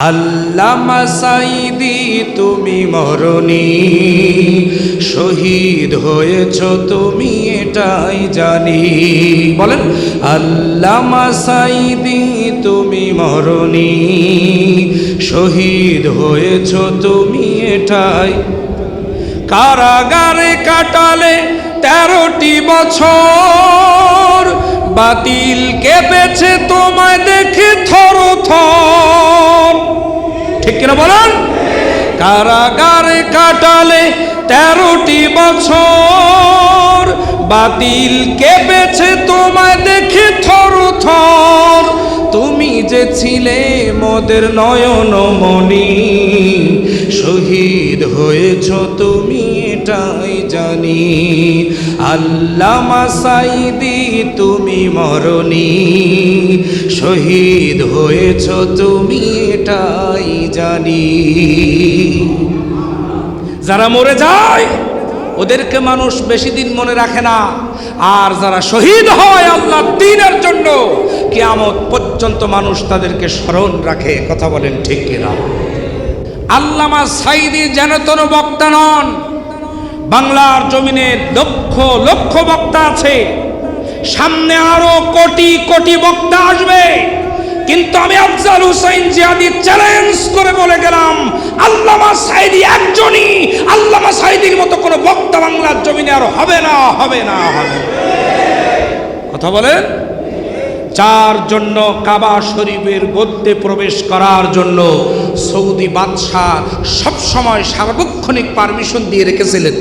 আল্লামা সাঈদী তুমি মরণি, শহীদ হয়েছ তুমি এটাই জানি। বলেন আল্লামা সাঈদী তুমি মরণি, শহীদ হয়েছ তুমি এটাই। কারাগারে কাটালে 13টি বছর, বাতিল কেঁপেছে তোমায় দেখে থরথর। ঠিক কিনা বলেন? কারাগারে কাটালে 13টি বছর, বাতিল কেঁপেছে তোমায় দেখে থরথর। তুমি যে ছিলে মোদের নয়নমণি, শহীদ হয়েছ তুমি এটাই জানি। আল্লামা সাঈদী তুমি মরণি, শহীদ হয়েছ তুমি এটাই জানি। যারা মরে যায় ওদেরকে মানুষ বেশি দিন মনে রাখে না, আর যারা শহীদ হয় আল্লাহর দ্বীনের জন্য কিয়ামত পর্যন্ত মানুষ তাদেরকে স্মরণ রাখে। কথা বলেন ঠিক কিনা? আল্লামা সাঈদী যেন তেন বক্তা নন। বাংলার জমিনে লক্ষ লক্ষ বক্তা আছে, সামনে আরো কোটি কোটি বক্তা আসবে, কিন্তু আমি আফজাল হোসেন জিহাদি চ্যালেঞ্জ করে বলে গেলাম, আল্লামা সাঈদী একজনই। আল্লামা সাঈদীর মতো কোনো বক্তা বাংলার জমিনে আর হবে না, হবে না, হবে না। কথা বলেন? যার জন্য কাবা শরীফের মধ্যে প্রবেশ করার জন্য সৌদি বাদশাহ সবসময় সার্বক্ষণিক পারমিশন দিয়ে রেখেছিলেন।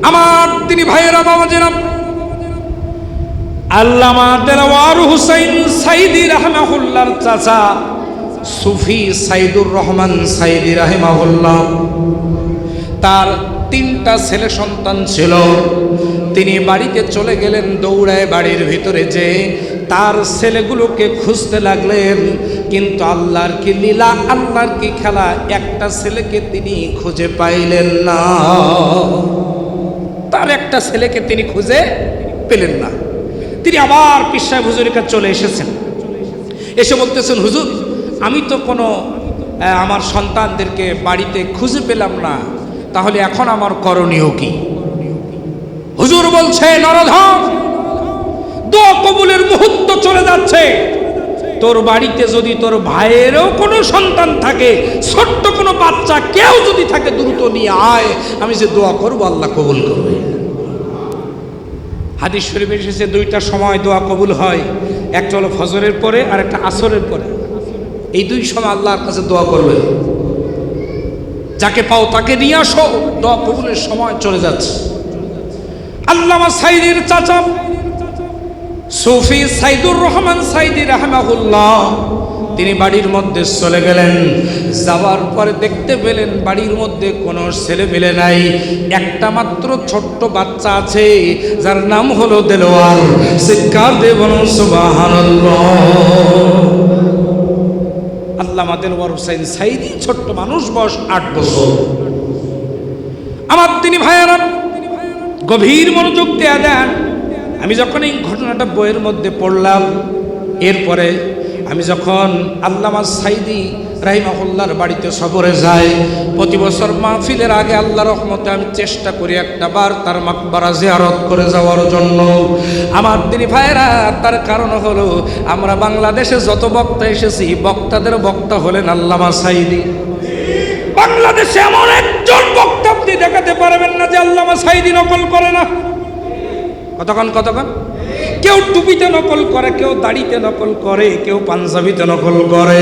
আমার তিনি ভাইয়েরা বাবাজেরা, আল্লামা দেলওয়ার হোসেন সাঈদী রাহিমাহুল্লাহর চাচা সুফি সাইদুর রহমান সাঈদী রাহিমাহুল্লাহ, তার 3টা ছেলে সন্তান ছিল। তিনি বাড়িতে চলে গেলেন, দৌড়ায় বাড়ির ভিতরে যে তার ছেলেগুলোকে খুঁজতে লাগলেন, কিন্তু আল্লাহর কি লীলা, আল্লাহর কি খেলা, একটা ছেলেকে তিনি খুঁজে পাইলেন না। তার একটা ছেলেকে তিনি খুঁজে পেলেন না। তিনি আবার পীর সাহেব হুজুরের কাছে চলে এসেছেন, এসে বলতেছেন, হুজুর আমি তো কোনো আমার সন্তানদেরকে বাড়িতে খুঁজে পেলাম না, তাহলে এখন আমার করণীয় কি? হুজুর বলছে, নরধম, দোয়া কবুলের মুহূর্ত চলে যাচ্ছে। তোর বাড়িতে যদি তোর ভাইয়েরও কোনো সন্তান থাকে, ছোট্ট কোনো বাচ্চা কেউ যদি থাকে, দ্রুত নিয়ে আয়, আমি যে দোয়া করবো আল্লাহ কবুল করবে। হাদিস শরীফে এসেছে 2টা সময় দোয়া কবুল হয়, একটা হলো ফজরের পরে আর একটা আসরের পরে। এই 2 সময় আল্লাহর কাছে দোয়া করবে। যাকে পাও তাকে নিয়ে আসো, দোয়া কবুলের সময় চলে যাচ্ছে। আল্লামা সাঈদীর চাচা সুফি সাইদুর রহমান সাঈদী রাহিমাহুল্লাহ তিনি বাড়ির মধ্যে চলে গেলেন। যাওয়ার পরে দেখতে পেলেন বাড়ির মধ্যে কোনো ছেলে মেলে নাই, একটা মাত্র ছোট্ট বাচ্চা আছে, যার নাম হলো দেলোয়ার। চিৎকার দিয়ে বলুন সুবহানাল্লাহ। আল্লামা দেলোয়ার হোসেন সাঈদী ছোট্ট মানুষ, বয়স 8 বছর। আমার তিনি ভাইয়েরা গভীর মনোযোগ দেয়া দেন। আমি যখন এই ঘটনাটা বইয়ের মধ্যে পড়লাম, এরপরে আমি যখন আল্লামা সাঈদী রাহিমাহুল্লাহর বাড়িতে সফরে যাই, প্রতি বছর মাহফিলের আগে আল্লাহর রহমতে আমি চেষ্টা করি একটা বার তার মাকবারা জিয়ারত করে যাওয়ার জন্য। আমার দিনী ভাইরা, তার কারণ হলো আমরা বাংলাদেশে যত বক্তা এসেছি, বক্তাদের বক্তা হলেন আল্লামা সাঈদী। বাংলাদেশে এমন একজন বক্তা আপনি দেখাতে পারবেন না যে আল্লামা সাঈদী নকল করে না। কতক্ষণ কেউ টুপিতে নকল করে, কেউ দাড়িতে নকল করে, কেউ পাঞ্জাবিতে নকল করে,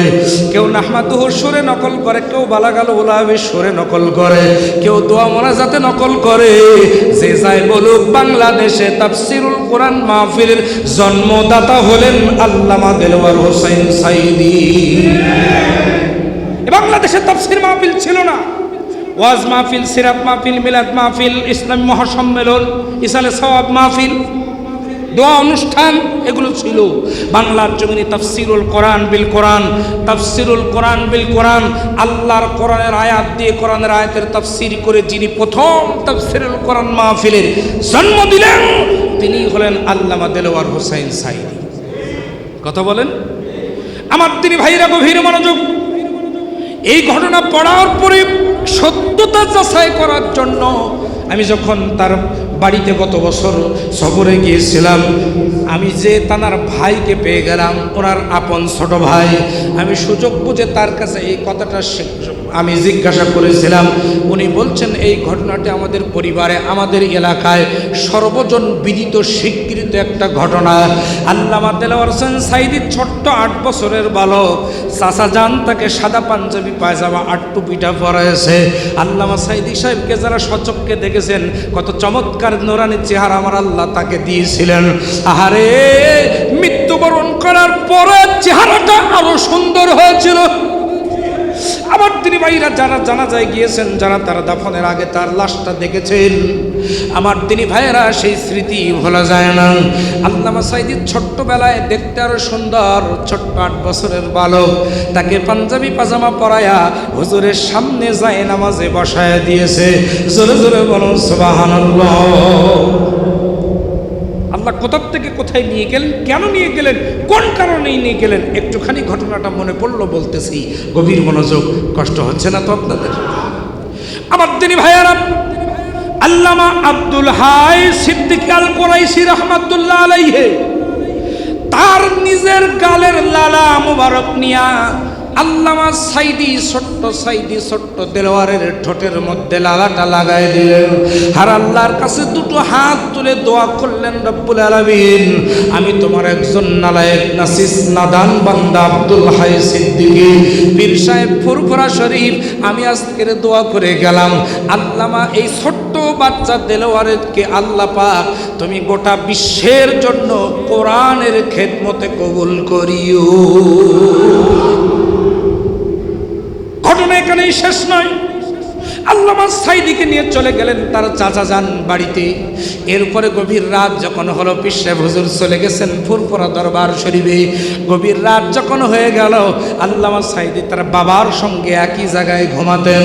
কেউ নাহমাতুহুর সুরে নকল করে, কেউ বালাগাল উলাবির সুরে নকল করে, কেউ দোয়া মোনাজাতে নকল করে। যে যাই বলুক, বাংলাদেশে তাফসিরুল কোরআন মাহফিলের জন্মদাতা হলেন আল্লামা দেলওয়ার হোসেন সাঈদী। বাংলাদেশে তাফসির মাহফিল ছিল না, ওয়াজ মাহফিল, সিরাত মাহফিল, মিলাদ মাহফিল, ইসলামী মহাসম্মেলন, ইসালে সওয়াব মাহফিল, দোয়া অনুষ্ঠান, এগুলো ছিল। বাংলার জমিনে তাফসিরুল কোরআন বিল কোরআন, তাফসিরুল কোরআন বিল কোরআন, আল্লাহর কোরআনের আয়াত দিয়ে কোরআনের আয়াতের তাফসির করে যিনি প্রথম তাফসিরুল কোরআন মাহফিলের জন্ম দিলেন, তিনি হলেন আল্লামা দেলওয়ার হোসেন সাঈদী। কথা বলেন? আমার তিনি ভাইরা গভীর মনোযোগ। এই ঘটনা পড়ার পরে সত্যতা যাচাই করার জন্য আমি যখন তার বাড়িতে গত বছর সফরে গিয়েছিলাম, আমি যে তার ভাইকে পেয়ে গেলাম, ওনার আপন ছোট ভাই, আমি সুযোগ বুঝে তার কাছে এই কথাটা আমি জিজ্ঞাসা করেছিলাম। উনি বলছেন এই ঘটনাটি আমাদের পরিবারে, আমাদের এলাকায় সর্বজন বিদিত স্বীকৃত একটা ঘটনা। আল্লামা দেলোয়ার হোসেন সাইদি ছোট্ট 8 বছরের বালক, চাচা জান তাকে সাদা পাঞ্জাবি পায়জামা 8 টুপিটা পরাইছে। আল্লামা সাইদি সাহেবকে যারা সচক্ষে দেখেছেন, কত চমৎকার নুরানি চেহারা আমার আল্লাহ তাকে দিয়েছিলেন। আহারে, মৃত্যুবরণ করার পরে চেহারাটা আরো সুন্দর হয়েছিল। আমার দিনী ভাইরা যারা জানাজায় গিয়েছেন, যারা তারা দাফনের আগে তার লাশটা দেখেছেন, আমার দিনী ভাইয়েরা সেই স্মৃতি ভোলা যায় না। আল্লামা সাইদি ছোট্টবেলায় দেখতে আরো সুন্দর, ছোট্ট 8 বছরের বালক, তাকে পাঞ্জাবি পাজামা পরায়া হুজুরের সামনে যায় নামাজে বসায় দিয়েছে। জোরে জোরে বলুন সুবহানাল্লাহ। আল্লাহ কোথার থেকে কোথায় নিয়ে গেলেন, কেন নিয়ে গেলেন, কোন কারণেই নিয়ে গেলেন, একটুখানি ঘটনাটা মনে পড়লো বলতেছি। গভীর মনোযোগ, কষ্ট হচ্ছে না তো আপনাদের? আমার দিনী ভাইয়ারা, আল্লামা আব্দুল হাই সিদ্দিক আল কুরাইশি রাহমাতুল্লাহ আলাইহি তার নিজের গালের লালা মুবারক নিয়া আল্লামা সাইদি ছোট্ট দেলোয়ারের ঠোঁটের মধ্যে লালাটা লাগাই দিলেন। আর আল্লাহর কাছে দুটো হাত তুলে দোয়া করলেন, রব্বুল আলামিন, আমি তোমার একজন নালায়েক নাসিস নাদান বান্দা আব্দুল হাই সিদ্দিকী পীর সাহেব ফুরফুরা শরীফ, আমি আজকের দোয়া করে গেলাম, আল্লামা এই ছোট্ট বাচ্চা দেলোয়ারকে আল্লাহ পাক তুমি গোটা বিশ্বের জন্য কোরআনের খেদমতে কবুল করিও। ঘটনা এখানেই শেষ নয়। আল্লামা সাইদিকে নিয়ে চলে গেলেন তার চাচা যান বাড়িতে। এরপরে গভীর রাত যখন হলো, পীর সাহেব হুজুর চলে গেছেন ফুরফুরা দরবার শরীফে। গভীর রাত যখন হয়ে গেল, আল্লামা সাইদি তার বাবার সঙ্গে একই জায়গায় ঘুমাতেন।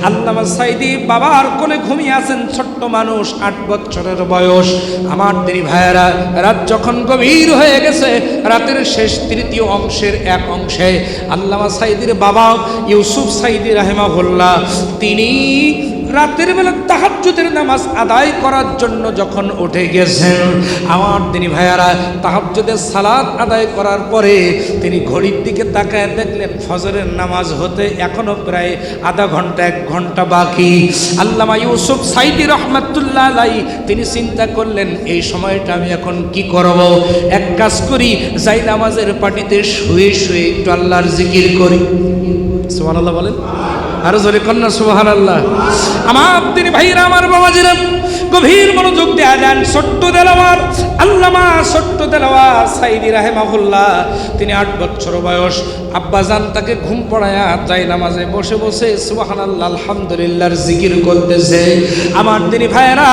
আল্লামা সাইদি বাবার কোলে ঘুমিয়ে আছেন, ছোট্ট মানুষ, 8 বছরের বয়স। আমার দিনী ভাইয়েরা, রাত যখন গভীর হয়ে গেছে, রাতের শেষ তৃতীয় অংশের এক অংশে আল্লামা সাইদির বাবা ইউসুফ সাইদি রাহিমাহুল্লাহ তিনি রাতের বেলা তাহাজ্জুদের নামাজ আদায় করার জন্য যখন উঠে গেছেন, আমার দিনী ভাইয়ারা, তাহাজ্জুদের সালাত আদায় করার পরে তিনি ঘড়ির দিকে তাকায় দেখলেন ফজরের নামাজ হতে এখনো প্রায় আধা ঘন্টা 1 ঘন্টা বাকি। আল্লামা ইউসুফ সাইদি রহমাতুল্লাহ আলাইহি তিনি চিন্তা করলেন, এই সময়টা আমি এখন কি করব? এক কাজ করি, যাই নামাজের পাটিতে শুয়ে শুয়ে একটু আল্লাহর জিকির করি। সুবহানাল্লাহ বলেন, আরো জোরে কন্যা সুবহানাল্লাহ। আমার দিনী ভাইরা, আমার বাবাজিরা, গভীর মনোযোগ দেয়া দেন। ছোট্ট দেলোয়ার, আল্লামা ছোট্ট দেলোয়ার সাইদি রাহিমাহুল্লাহ তিনি 8 বছর বয়স। আব্বাজান তাকে ঘুম পড়ায়া যায় নামাজে বসে বসে সুবহানাল্লাহ আলহামদুলিল্লাহর জিকির করতেছে। আমার দিনী ভাইরা,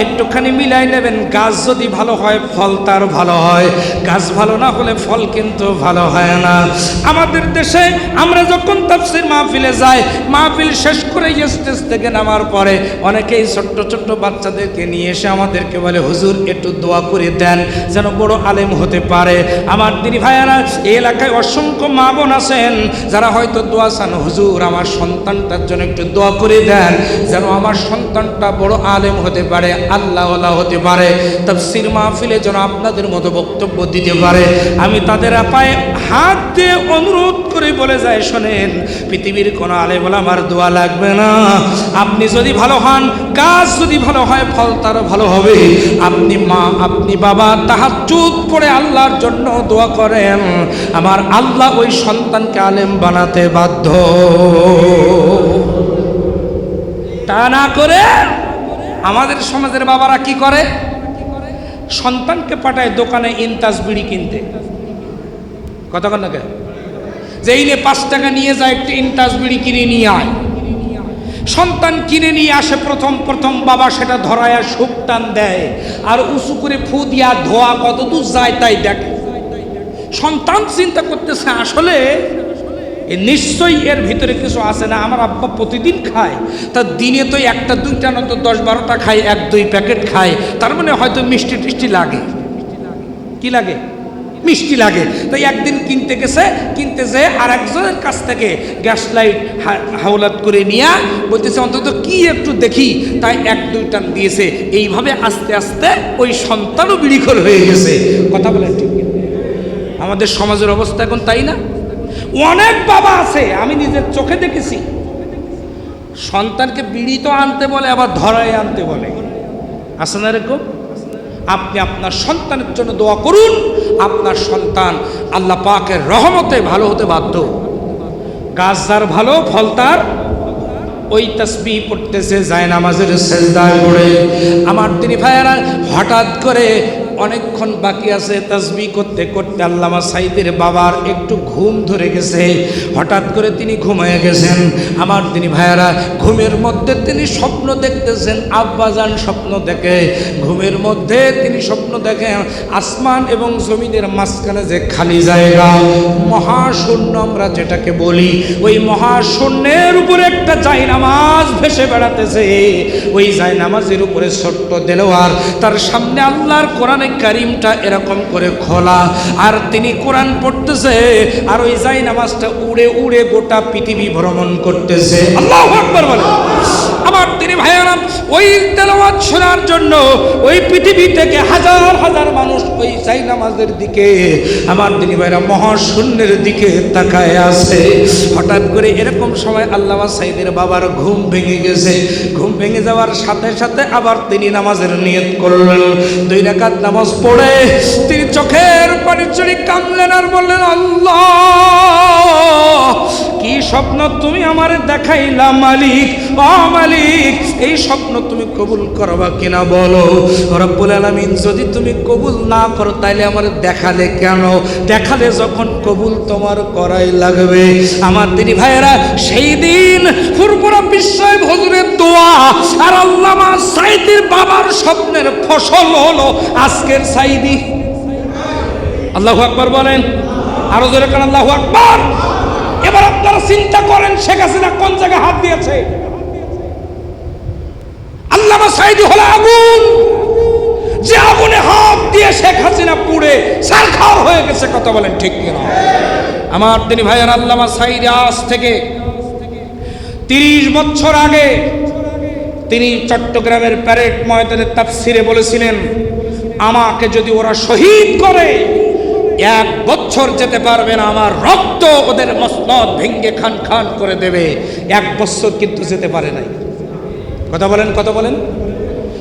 একটুখানি মিলাই নেবেন, গাছ যদি ভালো হয় ফল তার ভালো হয়, গাছ ভালো না হলে ফল কিন্তু ভালো হয় না। আমাদের দেশে আমরা যখন তাফসীর মাহফিলে যাই, মাহফিল শেষ করে স্টেজ থেকে নামার পরে অনেকেই ছোট্ট ছোট্ট বাচ্চাদেরকে নিয়ে এসে আমাদেরকে বলে, হুজুর একটু দোয়া করে দেন যেন বড় আলেম হতে পারে। আমার দিনী ভাইয়ারা, এই এলাকায় অসংখ্য মা বোন আছেন যারা হয়তো দোয়া চান, হুজুর আমার সন্তানটার জন্য একটু দোয়া করে দেন যেন আমার সন্তানটা বড় আলেম হতে পারে, আল্লাহওয়ালা হতে পারে, তাফসীর মাহফিলে যেন আপনাদের মতো বক্তব্য দিতে পারে। আমি তাদের পায়ে হাত দিয়ে অনুরোধ করে বলে যায়, শোনেন, পৃথিবীর কোনো আলেম ওলামার দোয়া লাগবে না। আপনি যদি ভালো হন, গাছ যদি ভালো হয়, ফল তারও ভালো হবে। আপনি মা, আপনি বাবা তাহাজ্জুদ পড়ে আল্লাহর জন্য দোয়া করেন, আমার আল্লাহ ওই সন্তানকে আলেম বানাতে বাধ্য। তা না করে আমাদের সমাজের বাবারা কি করে? সন্তানকে পাঠায় দোকানে ইনতাস বিড়ি কিনতে। কতক্ষণ না কেন যে এই নে 5 টাকা নিয়ে যায়, একটা ইনতাস বিড়ি কিনে নিয়ে আয়। সন্তান কিনে নিয়ে আসে, প্রথম বাবা সেটা ধরায়া সুখ টান দেয় আর উঁচু করে ফু দিয়া ধোয়া কতদূর যায় তাই দেখে। সন্তান চিন্তা করতেছে, আসলে নিশ্চয়ই এর ভিতরে কিছু আছে না। আমার আব্বা প্রতিদিন খায়, তা দিনে তো 1টা 2টা না তো 10-12টা খায়, 1-2 প্যাকেট খায়, তার মানে হয়তো মিষ্টি টিষ্টি লাগে। কি লাগে? মিষ্টি লাগে। তাই একদিন কিনতে যে আর একজনের কাছ থেকে গ্যাস লাইট হাওলাত করে নিয়ে বলতেছে অন্তত কি একটু দেখি, তাই 1-2 টান দিয়েছে। এইভাবে আস্তে আস্তে ওই সন্তানও বিড়িখোর হয়ে গেছে। কথা বলেন ঠিক? আমাদের সমাজের অবস্থা এখন তাই না? অনেক বাবা আছে, আমি নিজের চোখে দেখেছি, সন্তানকে বিড়ি তো আনতে বলে, আবার ধরায় আনতে বলে। আছে না এরকম? আপনি আপনার সন্তানের জন্য দোয়া করুন, আপনার সন্তান আল্লাহ পাকের রহমতে ভালো হতে বাধ্য। গাছ যার ভালো, ফল তার। ওই তাসবিহ পড়তেছে জায়নামাজের সেজদায় পড়ে। আমার তিনি ভাইয়েরা, হঠাৎ করে অনেকক্ষণ বাকি আছে তাসবিহ করতে করতে আল্লামা সাঈদীর বাবার একটু ঘুম ধরে গেছে। হঠাৎ করে তিনি ঘুমিয়ে গেছেন। আমার তিনি ভাইয়েরা, ঘুমের মধ্যে তিনি স্বপ্ন দেখতেছেন। আব্বাজান স্বপ্ন দেখে, ঘুমের মধ্যে তিনি স্বপ্ন দেখেন আসমান এবং জমিনের মাঝখানে যে খালি জায়গা, মহাশূন্য আমরা যেটাকে বলি, ওই মহাশূন্যের উপরে একটা জায়নামাজ ভেসে বেড়াতেছে। ওই জায়নামাজের উপরে ছোট্ট দেলোয়ার, তার সামনে আল্লাহর কোরআন কারীমটা এরকম করে খোলা, আর তিনি কোরআন পড়তেছে, আর ওই জায়নামাজটা উড়ে উড়ে গোটা পৃথিবী ভ্রমণ করতেছে। আল্লাহু আকবার বলে। আমার তিনি ভাইয়েরা, ওই তেলাওয়াত শোনার জন্য ওই পৃথিবী থেকে হাজার হাজার মানুষ ওই জায়নামাজের দিকে, আমার তিনি ভাইয়েরা, মহাশূন্যের দিকে তাকায় আছে। হঠাৎ করে এরকম সময় আল্লামা সাঈদীর বাবার ঘুম ভেঙে গেছে। ঘুম ভেঙে যাওয়ার সাথে সাথে আবার তিনি নামাজের নিয়ত করলেন। 2 রাকাত নামাজ পড়ে তিনি চোখের পানি ছেড়ে কাঁদলেন আর বললেন, আল্লাহ, কি স্বপ্ন তুমি আমারে দেখাইলা মালিক, ও মালিক, এই স্বপ্ন তুমি কবুল করবা কিনা বলো। রব্বুল আলামিন, যদি তুমি কবুল না করো তাইলে আমারে দেখালে কেন? দেখালে যখন কবুল তোমার করাই লাগবে। আমার দিনী ভাইয়েরা, সেই দিন ফুরফুরা বিশ্বয় হুজুরের দোয়া আর আল্লামা সাঈদীর বাবার স্বপ্নের ফসল হলো আজকের সাঈদী। আল্লাহু আকবার বলেন, আরো জোরে কান আল্লাহু আকবার। এবার আপনারা চিন্তা করেন, শেখ হাসিনা কোন জায়গায় হাত দিয়েছে? আল্লামা সাঈদী হলো আগুন, যে আগুনে হাত দিয়ে শেখ হাসিনা পুড়ে ছারখার হয়ে গেছে। কথা বলেন ঠিক কিনা? আমার তিনি ভাইয়ের, আল্লামা সাঈদী আজ থেকে 30 বছর আগে তিনি চট্টগ্রামের প্যারেড ময়দানে তাফসিরে বলেছিলেন, আমাকে যদি ওরা শহীদ করে 1 বছর যেতে পারবে না, আমার রক্ত ওদের মসনদ ভেঙ্গে খান খান করে দেবে। 1 বছর কিন্তু যেতে পারে নাই। কথা বলেন, কথা বলেন।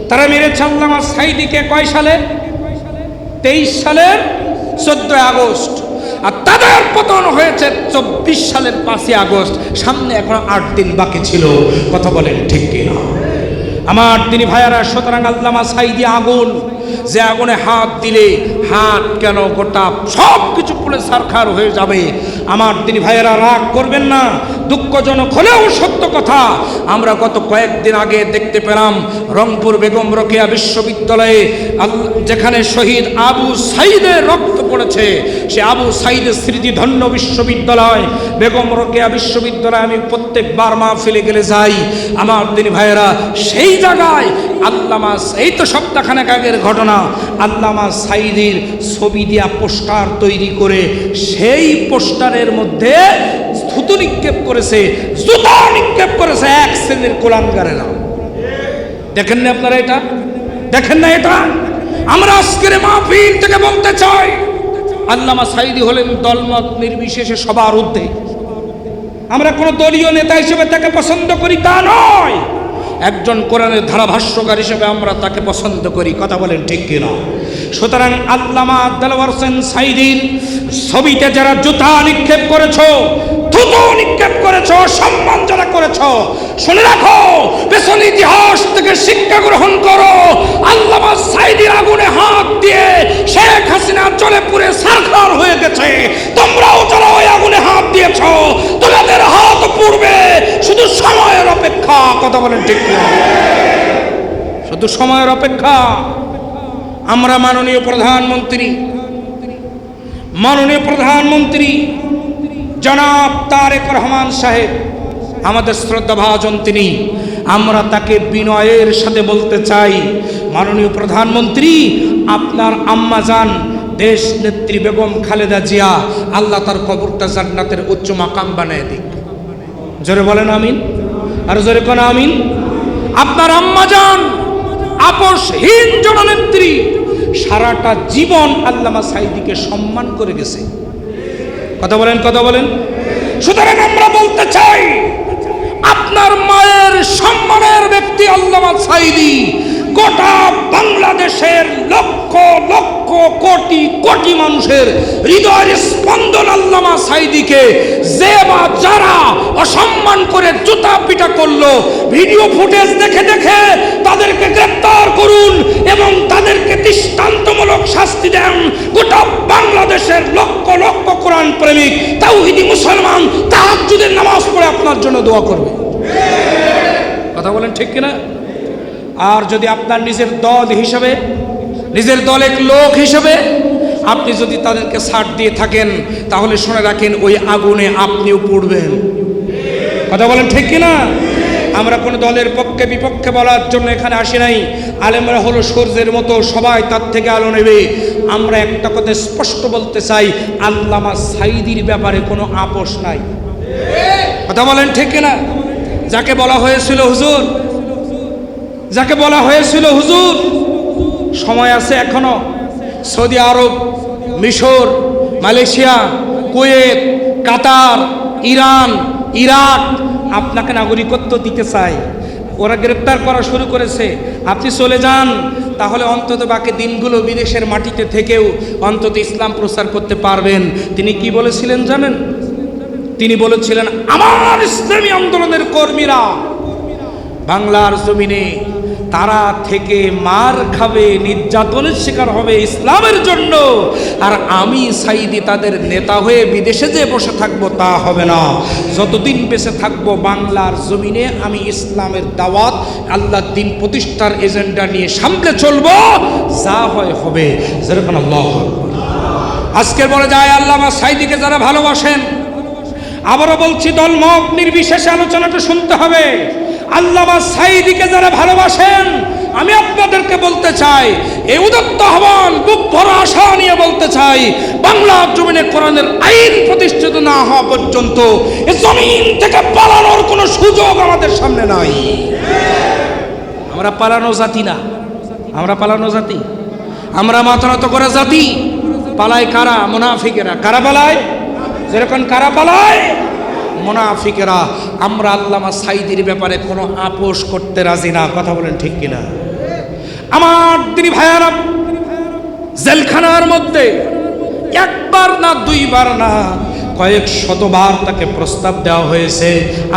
তারা মেরেছে আল্লামা সাঈদীকে কয় সালে? 23 সালের 14 আগস্ট। আর তাদের পতন হয়েছে 24 সালের 5 আগস্ট। সামনে এখন 8 দিন বাকি ছিল। কথা বলেন ঠিক কিনা? আমার তিনি ভাইয়ারা, সুতরাং আল্লামা সাঈদী আগুন, যে আগুনে হাত দিলে হাত কেন গোটা সব কিছু পুড়ে ছারখার হয়ে যাবে। আমার তিনি ভাইয়েরা, রাগ করবেন না, দুঃখজনক হলেও সত্য কথা। আমরা গত কয়েকদিন আগে দেখতে পেলাম রংপুর বেগম রোকেয়া বিশ্ববিদ্যালয়ে, যেখানে শহীদ আবু সাঈদের রক্ত পড়েছে, সে আবু সাঈদের স্মৃতিধন্য বিশ্ববিদ্যালয় বেগম রোকেয়া বিশ্ববিদ্যালয় আমি প্রত্যেকবার মাহফিলে গেলে যাই। আমার তিনি ভাইয়েরা, সেই জায়গায় আল্লামা, এই তো সপ্তাহখানেক আগের ঘটনা, আল্লামা সাঈদীর ছবি দিয়া পোস্টার তৈরি করে সেই পোস্টারের মধ্যে থুতু নিক্ষেপ করেছে, জুতা নিক্ষেপ করেছে 1 শ্রেণীর কুলাঙ্গারেরা। দেখেন না আপনারা এটা? দেখেন না এটা? আমরা আজকের মাহফিল থেকে বলতে চাই, আল্লামা সাঈদী হলেন দলমত নির্বিশেষে সবার ঊর্ধ্বে। আমরা কোনো দলীয় নেতা হিসেবে তাকে পছন্দ করি তা নয়, একজন কোরআনের ধারাভাষ্যকার হিসেবে আমরা তাকে পছন্দ করি। কথা বলেন ঠিক কিনা? সুতরাং আল্লামা দেলোয়ার হোসেন সাঈদীর ছবিতে যারা জুতা নিক্ষেপ করেছো, থুতু নিক্ষেপ করেছো, সম্মান যারা করেছো, শুনে রাখো, পেছন ইতিহাস থেকে শিক্ষা গ্রহণ করো। আল্লামা সাঈদীর আগুনে হাত দিয়ে শেখ হাসিনা জ্বলে পুড়ে ছারখার হয়ে গেছে। তোমরাও যারা ওই আগুনে হাত দিয়েছো, তোমাদের হাত পুড়বে, শুধু সময়ের অপেক্ষা। কথা বলেন ঠিক না? শুধু সময়ের অপেক্ষা। আমরা মাননীয় প্রধানমন্ত্রী জনাব তারেক রহমান সাহেব, আমাদের শ্রদ্ধাভাজন তিনি, আমরা তাকে বিনয়ের সাথে বলতে চাই, মাননীয় প্রধানমন্ত্রী, আপনার আম্মাজান দেশ নেত্রী বেগম খালেদা জিয়া, আল্লাহ তার কবরটা জান্নাতের উচ্চ মাকাম বানায় দিক। জোরে বলেন আমিন, আর জোরে কোন আমিন। আপনার আম্মা জান আপসহীন জননেত্রী সারাটা জীবন আল্লামা সাঈদীকে সম্মান করে গেছে। কথা বলেন, কথা বলেন। সুতরাং আমরা বলতে চাই, আপনার মায়ের সম্মানের ব্যক্তি আল্লামা সাঈদী গোটা বাংলাদেশের লক্ষ লক্ষ কোটি কোটি মানুষের হৃদয়ের স্পন্দন আল্লামা সাঈদীকে যে বা যারা অসম্মান করে জুতা পিটা করলো, ভিডিও ফুটেজ দেখে দেখে তাদেরকে গ্রেফতার করুন এবং তাদেরকে দৃষ্টান্তমূলক শাস্তি দেন। গোটা বাংলাদেশের লক্ষ লক্ষ কোরআন প্রেমিক তাওহীদি মুসলমান তাহাজ্জুদের নামাজ পড়ে আপনার জন্য দোয়া করবে। কথা বলেন ঠিক কিনা? আর যদি আপনার নিজের দল হিসাবে, নিজের দলের লোক হিসাবে আপনি যদি তাদেরকে ছাড় দিয়ে থাকেন, তাহলে শুনে রাখেন ওই আগুনে আপনিও পড়বেন। কথা বলেন ঠিক কিনা? আমরা কোনো দলের পক্ষে বিপক্ষে বলার জন্য এখানে আসি নাই। আলেমরা হলো সূর্যের মতো, সবাই তার থেকে আলো নেবে। আমরা একটা কথা স্পষ্ট বলতে চাই, আল্লামা সাঈদীর ব্যাপারে কোনো আপোষ নাই। কথা বলেন ঠিক কিনা? যাকে বলা হয়েছিল হুজুর, যাকে বলা হয়েছিল হুজুর, সময় আছে এখনো। সৌদি আরব, মিশর, মালয়েশিয়া, কুয়েত, কাতার, ইরান, ইরাক আপনাকে নাগরিকত্ব দিতে চায়। ওরা গ্রেপ্তার করা শুরু করেছে। আপনি চলে যান, তাহলে অন্তত বাকি দিনগুলো বিদেশের মাটিতে থেকেও অন্তত ইসলাম প্রচার করতে পারবেন। তিনি কি বলেছিলেন জানেন? তিনি বলেছিলেন, আমার ইসলামী আন্দোলনের কর্মীরা বাংলার জমিনে তারা থেকে মার খাবে, নির্যাতনের শিকার হবে ইসলামের জন্য, আর আমি সাঈদী তাদের নেতা হয়ে বিদেশে যে বসে থাকবো তা হবে না। যতদিন বেঁচে থাকবো বাংলার জমিনে আমি ইসলামের দাওয়াত, আল্লাহর দিন প্রতিষ্ঠার এজেন্ডা নিয়ে সামনে চলবো, যা হয় হবে। যেরকম আল্লাহ আজকের বলে যায়, আল্লামা সাঈদীকে যারা ভালোবাসেন, আবারও বলছি দল মত নির্বিশেষে আলোচনাটা শুনতে হবে। আল্লামা সাঈদীকে যারা ভালোবাসেন, আমি আপনাদেরকে বলতে চাই, এই উদাত্ত আহ্বান বুক ভরা আশা নিয়ে বলতে চাই, বাংলার জমিনে কোরআনের আইন প্রতিষ্ঠিত না হওয়া পর্যন্ত এই জমিন থেকে পালানোর কোনো সুযোগ আমাদের সামনে নাই। আমরা পালানো জাতি না, আমরা পালানো জাতি, আমরা মাথা নত করা জাতি। পালায় কারা? মুনাফিকেরা। কারা পালায়? যেরকম কারা পালায়? মুনাফিকেরা। আমরা আল্লামা সাঈদীর ব্যাপারে কোনো আপোষ করতে রাজি না। কথা বলেন ঠিক কিনা? আমার দিনী ভাইয়ারা, জেলখানার মধ্যে একবার না, দুইবার না, কয়েক শতবার তাকে প্রস্তাব দেওয়া হয়েছে,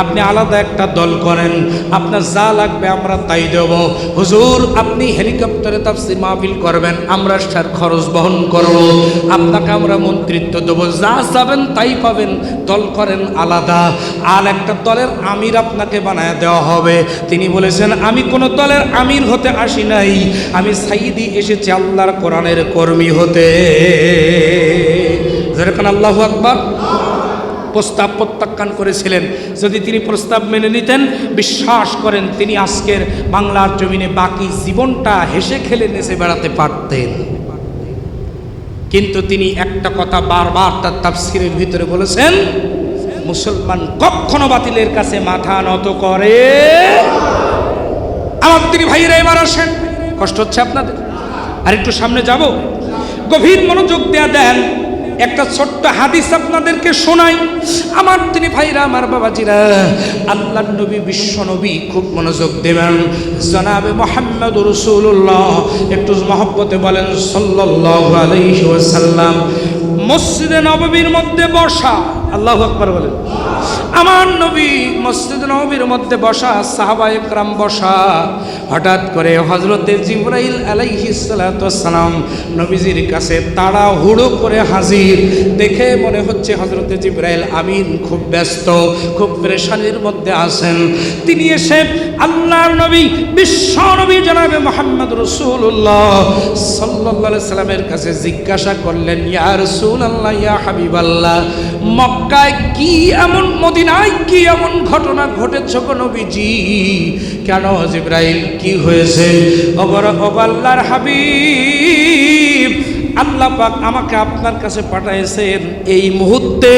আপনি আলাদা একটা দল করেন, আপনার যা লাগবে আমরা তাই দেব। হুজুর আপনি হেলিকপ্টারে তাফসীর মাহফিল করবেন, আমরা তার খরচ বহন করব, আপনাকে আমরা মন্ত্রিত্ব দেবো, যা যাবেন তাই পাবেন। দল করেন আলাদা, আর একটা দলের আমির আপনাকে বানায় দেওয়া হবে। তিনি বলেছেন, আমি কোনো দলের আমির হতে আসি নাই, আমি সাঈদী এসেছি আল্লাহর কোরআনের কর্মী হতে। যেরকম আল্লাহু আকবার। প্রস্তাব প্রত্যাখ্যান করেছিলেন। যদি তিনি প্রস্তাব মেনে নিতেন, বিশ্বাস করেন তিনি আজকের বাংলার জমিনে বাকি জীবনটা হেসে খেলে নেচে বেড়াতে পারতেন। কিন্তু তিনি একটা কথা বারবার তার তাফসীরের ভিতরে বলেছেন, মুসলমান কখনো বাতিলের কাছে মাথা নত করে। আমার তিনি ভাইরা এবার আসেন, কষ্ট হচ্ছে আপনাদের? আর একটু সামনে যাব, গভীর মনোযোগ দেয়া দেন। একটা ছোট্ট হাদিস আপনাদেরকে শোনাই। আমার তিনি ভাইরা, আমার বাবাজিরা, আল্লাহর নবী, বিশ্ব নবী, খুব মনোযোগ দেবেন। জনাবে মুহাম্মদুর রাসূলুল্লাহ, একটু মহব্বতে বলেন সাল্লাল্লাহু আলাইহি ওয়াসাল্লাম। মসজিদে নববীর মধ্যে বসা, আল্লাহু আকবার বলেন। আমার নবী মসজিদে নববীর মধ্যে বসা, সাহাবায়ে কেরাম বসা। হঠাৎ করে হযরতে জিবরাইল আলাইহিস সালাতু ওয়াস সালাম নবীজির কাছে তাড়াহুড়ো করে হাজির। দেখে মনে হচ্ছে হযরতে জিবরাইল আমিন খুব ব্যস্ত, খুব পেরেশানির মধ্যে আছেন। তিনি এসে আল্লাহর নবী, বিশ্ব নবী জনাবে মুহাম্মদ রাসূলুল্লাহ সাল্লাল্লাহু আলাইহি সাল্লামের কাছে জিজ্ঞাসা করলেন, ইয়া রাসূলুল্লাহ, ইয়া হাবিবাল্লাহ, মক্কায় কি এমন, মদিনায় কি এমন ঘটনা ঘটেছে গো নবীজি? কেন জিবরাইল, কি হয়েছে? আল্লাহর হাবিব, আল্লাহ পাক আমাকে আপনার কাছে পাঠাইছেন, এই মুহূর্তে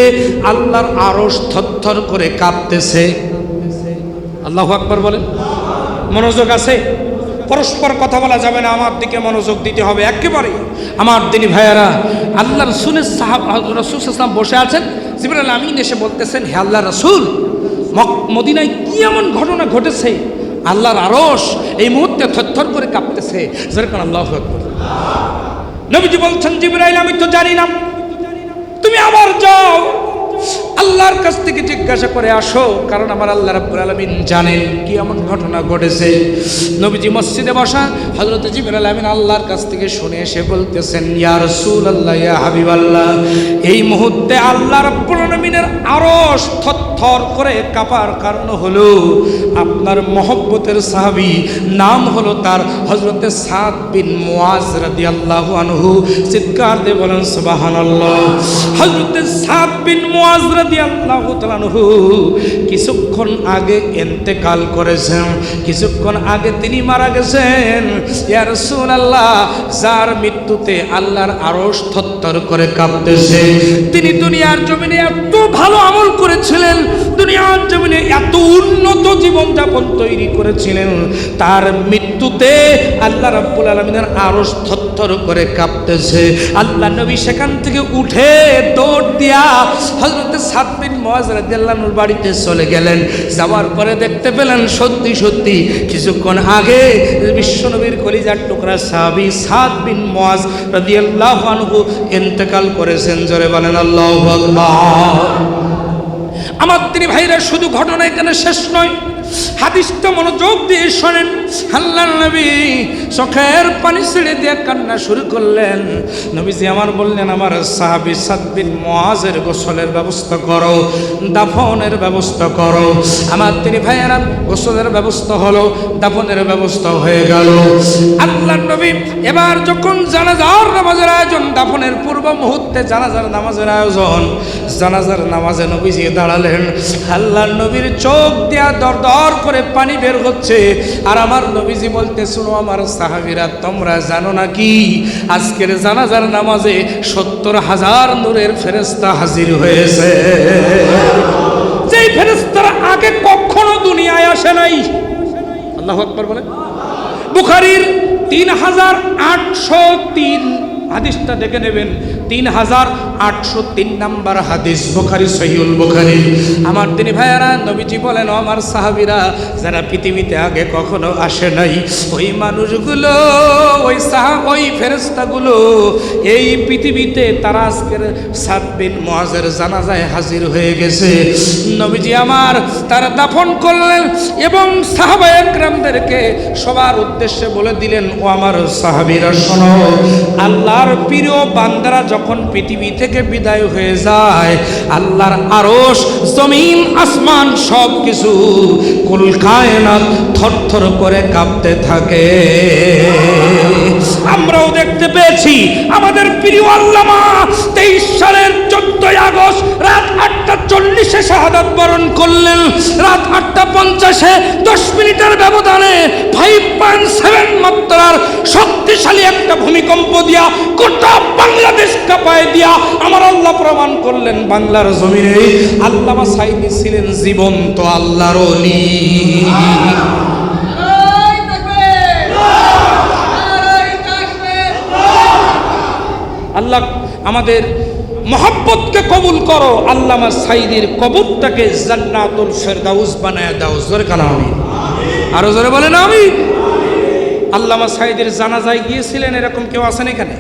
আল্লাহর আরশ থরথর করে কাঁপতেছে। আল্লাহু আকবার বলেন। মনোযোগ আছে? পরস্পর কথা বলা যাবে না, আমার দিকে মনোযোগ দিতে হবে একেবারে। আমার দিনী ভাইয়ারা, আল্লাহ রসুলের রসুল সাল্লাল্লাহু বসে আছেন, জিবরাইল আমিন এসে বলতেছেন, হে আল্লাহ রসুল, মদিনায় কি এমন ঘটনা ঘটেছে আল্লাহর আরশ এই মুহূর্তে থরথর করে কাঁপতেছে? যেরকম আল্লাহু আকবার। নবীজি বলছেন, জিবরাইল আমি তো জানি না, তুমি আবার যাও আল্লাহর কাছ থেকে জিজ্ঞাসা করে আসো, কারণ আমার আল্লাহ রাব্বুল আলামিন জানেন কি এমন ঘটনা ঘটেছে। নবীজি মসজিদে বসা, হযরত জিবরাইল আমিন আল্লাহর কাছ থেকে শুনে এসে বলতেছেন, ইয়া রাসূলুল্লাহ, ইয়া হাবিবাল্লাহ, এই মুহূর্তে আল্লাহ রাব্বুল আলামিনের আরশ থরথর করে কাঁপার কারণ হলো আপনার মহব্বতের সাহাবী, নাম হলো তার হযরত সাদ বিন মুআজ রাদিয়াল্লাহু আনহু। চিৎকার দিয়ে বলেন সুবহানাল্লাহ। হযরত সাদ বিন মুআজ রাদিয়াল্লাহু তাআলা আনহু কিছুক্ষণ আগে ইন্তেকাল করেছেন, কিছুক্ষণ আগে তিনি মারা গেছেন। ইয়া রাসূলুল্লাহ, যার মৃত্যুতে আল্লাহর আরশ থরথর করে কাঁপতেছে, তিনি দুনিয়ার জমিনে এত ভালো আমল করেছিলেন, দুনিয়ার জমিনে এত উন্নত জীবনযাপন তৈরি করেছিলেন, তার মৃত্যুতে আল্লাহ রাব্বুল আলামিনের আরশ থরথর করে কাঁপতেছে। আল্লাহ নবী সেখান থেকে উঠে দৌড় দিয়া হযরত সাদ বিন মুআজ রাদিয়াল্লাহু আনহুর বাড়িতে চলে গেলেন। যাওয়ার পরে দেখতে পেলেন সত্যি সত্যি কিছুক্ষণ আগে বিশ্বনবীর কলিজার টুকরা সাহাবী সাদ বিন মুআজ রাদিয়াল্লাহু আনহু ইন্তেকাল করেছেন। জোরে বলেন আল্লাহু আকবার। আমার তিনি ভাইরা, শুধু ঘটনা এখানে শেষ নয়, হাদিসটা মনোযোগ দিয়ে শোনেন। আল্লাহর নবী চোখের পানি ছেড়ে দিয়ে কান্না শুরু করলেন। নবীজি আমার বললেন, আমার সাহাবী সাদ বিন মুআজের গোসলের ব্যবস্থা করো, দাফনের ব্যবস্থা করো। আমার তিনি ভাইয়েরা, গোসলের ব্যবস্থা হলো, দাফনের ব্যবস্থা হয়ে গেল। আল্লাহর নবী এবার যখন জানাজার নামাজের আয়োজন, দাফনের পূর্ব মুহূর্তে জানাজার নামাজের আয়োজন, জানাজার নামাজে নবীজি দাঁড়ালেন। আল্লাহর নবীর চোখ দিয়া দর করে পানি বের হচ্ছে, আর আমার নবীজি বলতে, শুনো আমার সাহাবীরা, তোমরা জানো নাকি আজকের জানাজার নামাজে 70,000 নূরের ফেরেশতা হাজির হয়েছে, যেই ফেরেশতারা আগে কখনো দুনিয়ায় আসে নাই। আল্লাহু আকবার বলে। বুখারীর 3803 হাদিসটা দেখে নেবেন, 3803 নাম্বার হাদিস, বুখারী সহিহুল বুখারী। আমার দিনী ভাইয়ারা, নবীজি বলেন, আমার সাহাবীরা যারা পৃথিবীতে আগে কখনো আসে নাই, ওই মানুষগুলো, ওই ফেরেশতাগুলো এই পৃথিবীতে তারা আজকের সাদ বিন মুআজের জানাজায় হাজির হয়ে গেছে। নবীজি আমার তারা দাফন করলেন এবং সাহাবায়ে কেরামদেরকে সবার উদ্দেশ্যে বলে দিলেন, ও আমার সাহাবীরা শোনো, আল্লাহর প্রিয় বান্দারা যখন পৃথিবী থেকে বিদায় হয়ে যায়, আল্লাহর আরশ, জমিন, আসমান সব কিছু, কুল কায়নাত থরথর করে কাঁপতে থাকে। আমরাও দেখতে পেয়েছি আমাদের প্রিয় আল্লামা 23 সালের 14 আগস্ট রাত 8:40 শাহাদাত বরণ করলেন। রাত 8:50 10 মিনিটের ব্যবধানে 5.7 মাত্রার শক্তিশালী একটা ভূমিকম্প দিয়া গোটা বাংলাদেশ কাঁপায় দিয়া আমার আল্লাহ প্রমাণ করলেন, বাংলার জমিনে আল্লামা সাঈদী ছিলেন জীবন্ত আল্লাহর ওলি। আল্লাহ আমাদের মহব্বতকে কবুল করো, আল্লামা সাঈদীর কবরটাকে জান্নাতুল ফেরদাউস বানায় দাও। জোরে কানা আমিন। আরো জোরে বলেন আমিন। আল্লামা সাঈদীর জানাজায় গিয়েছিলেন এরকম কেউ আছেন এখানে?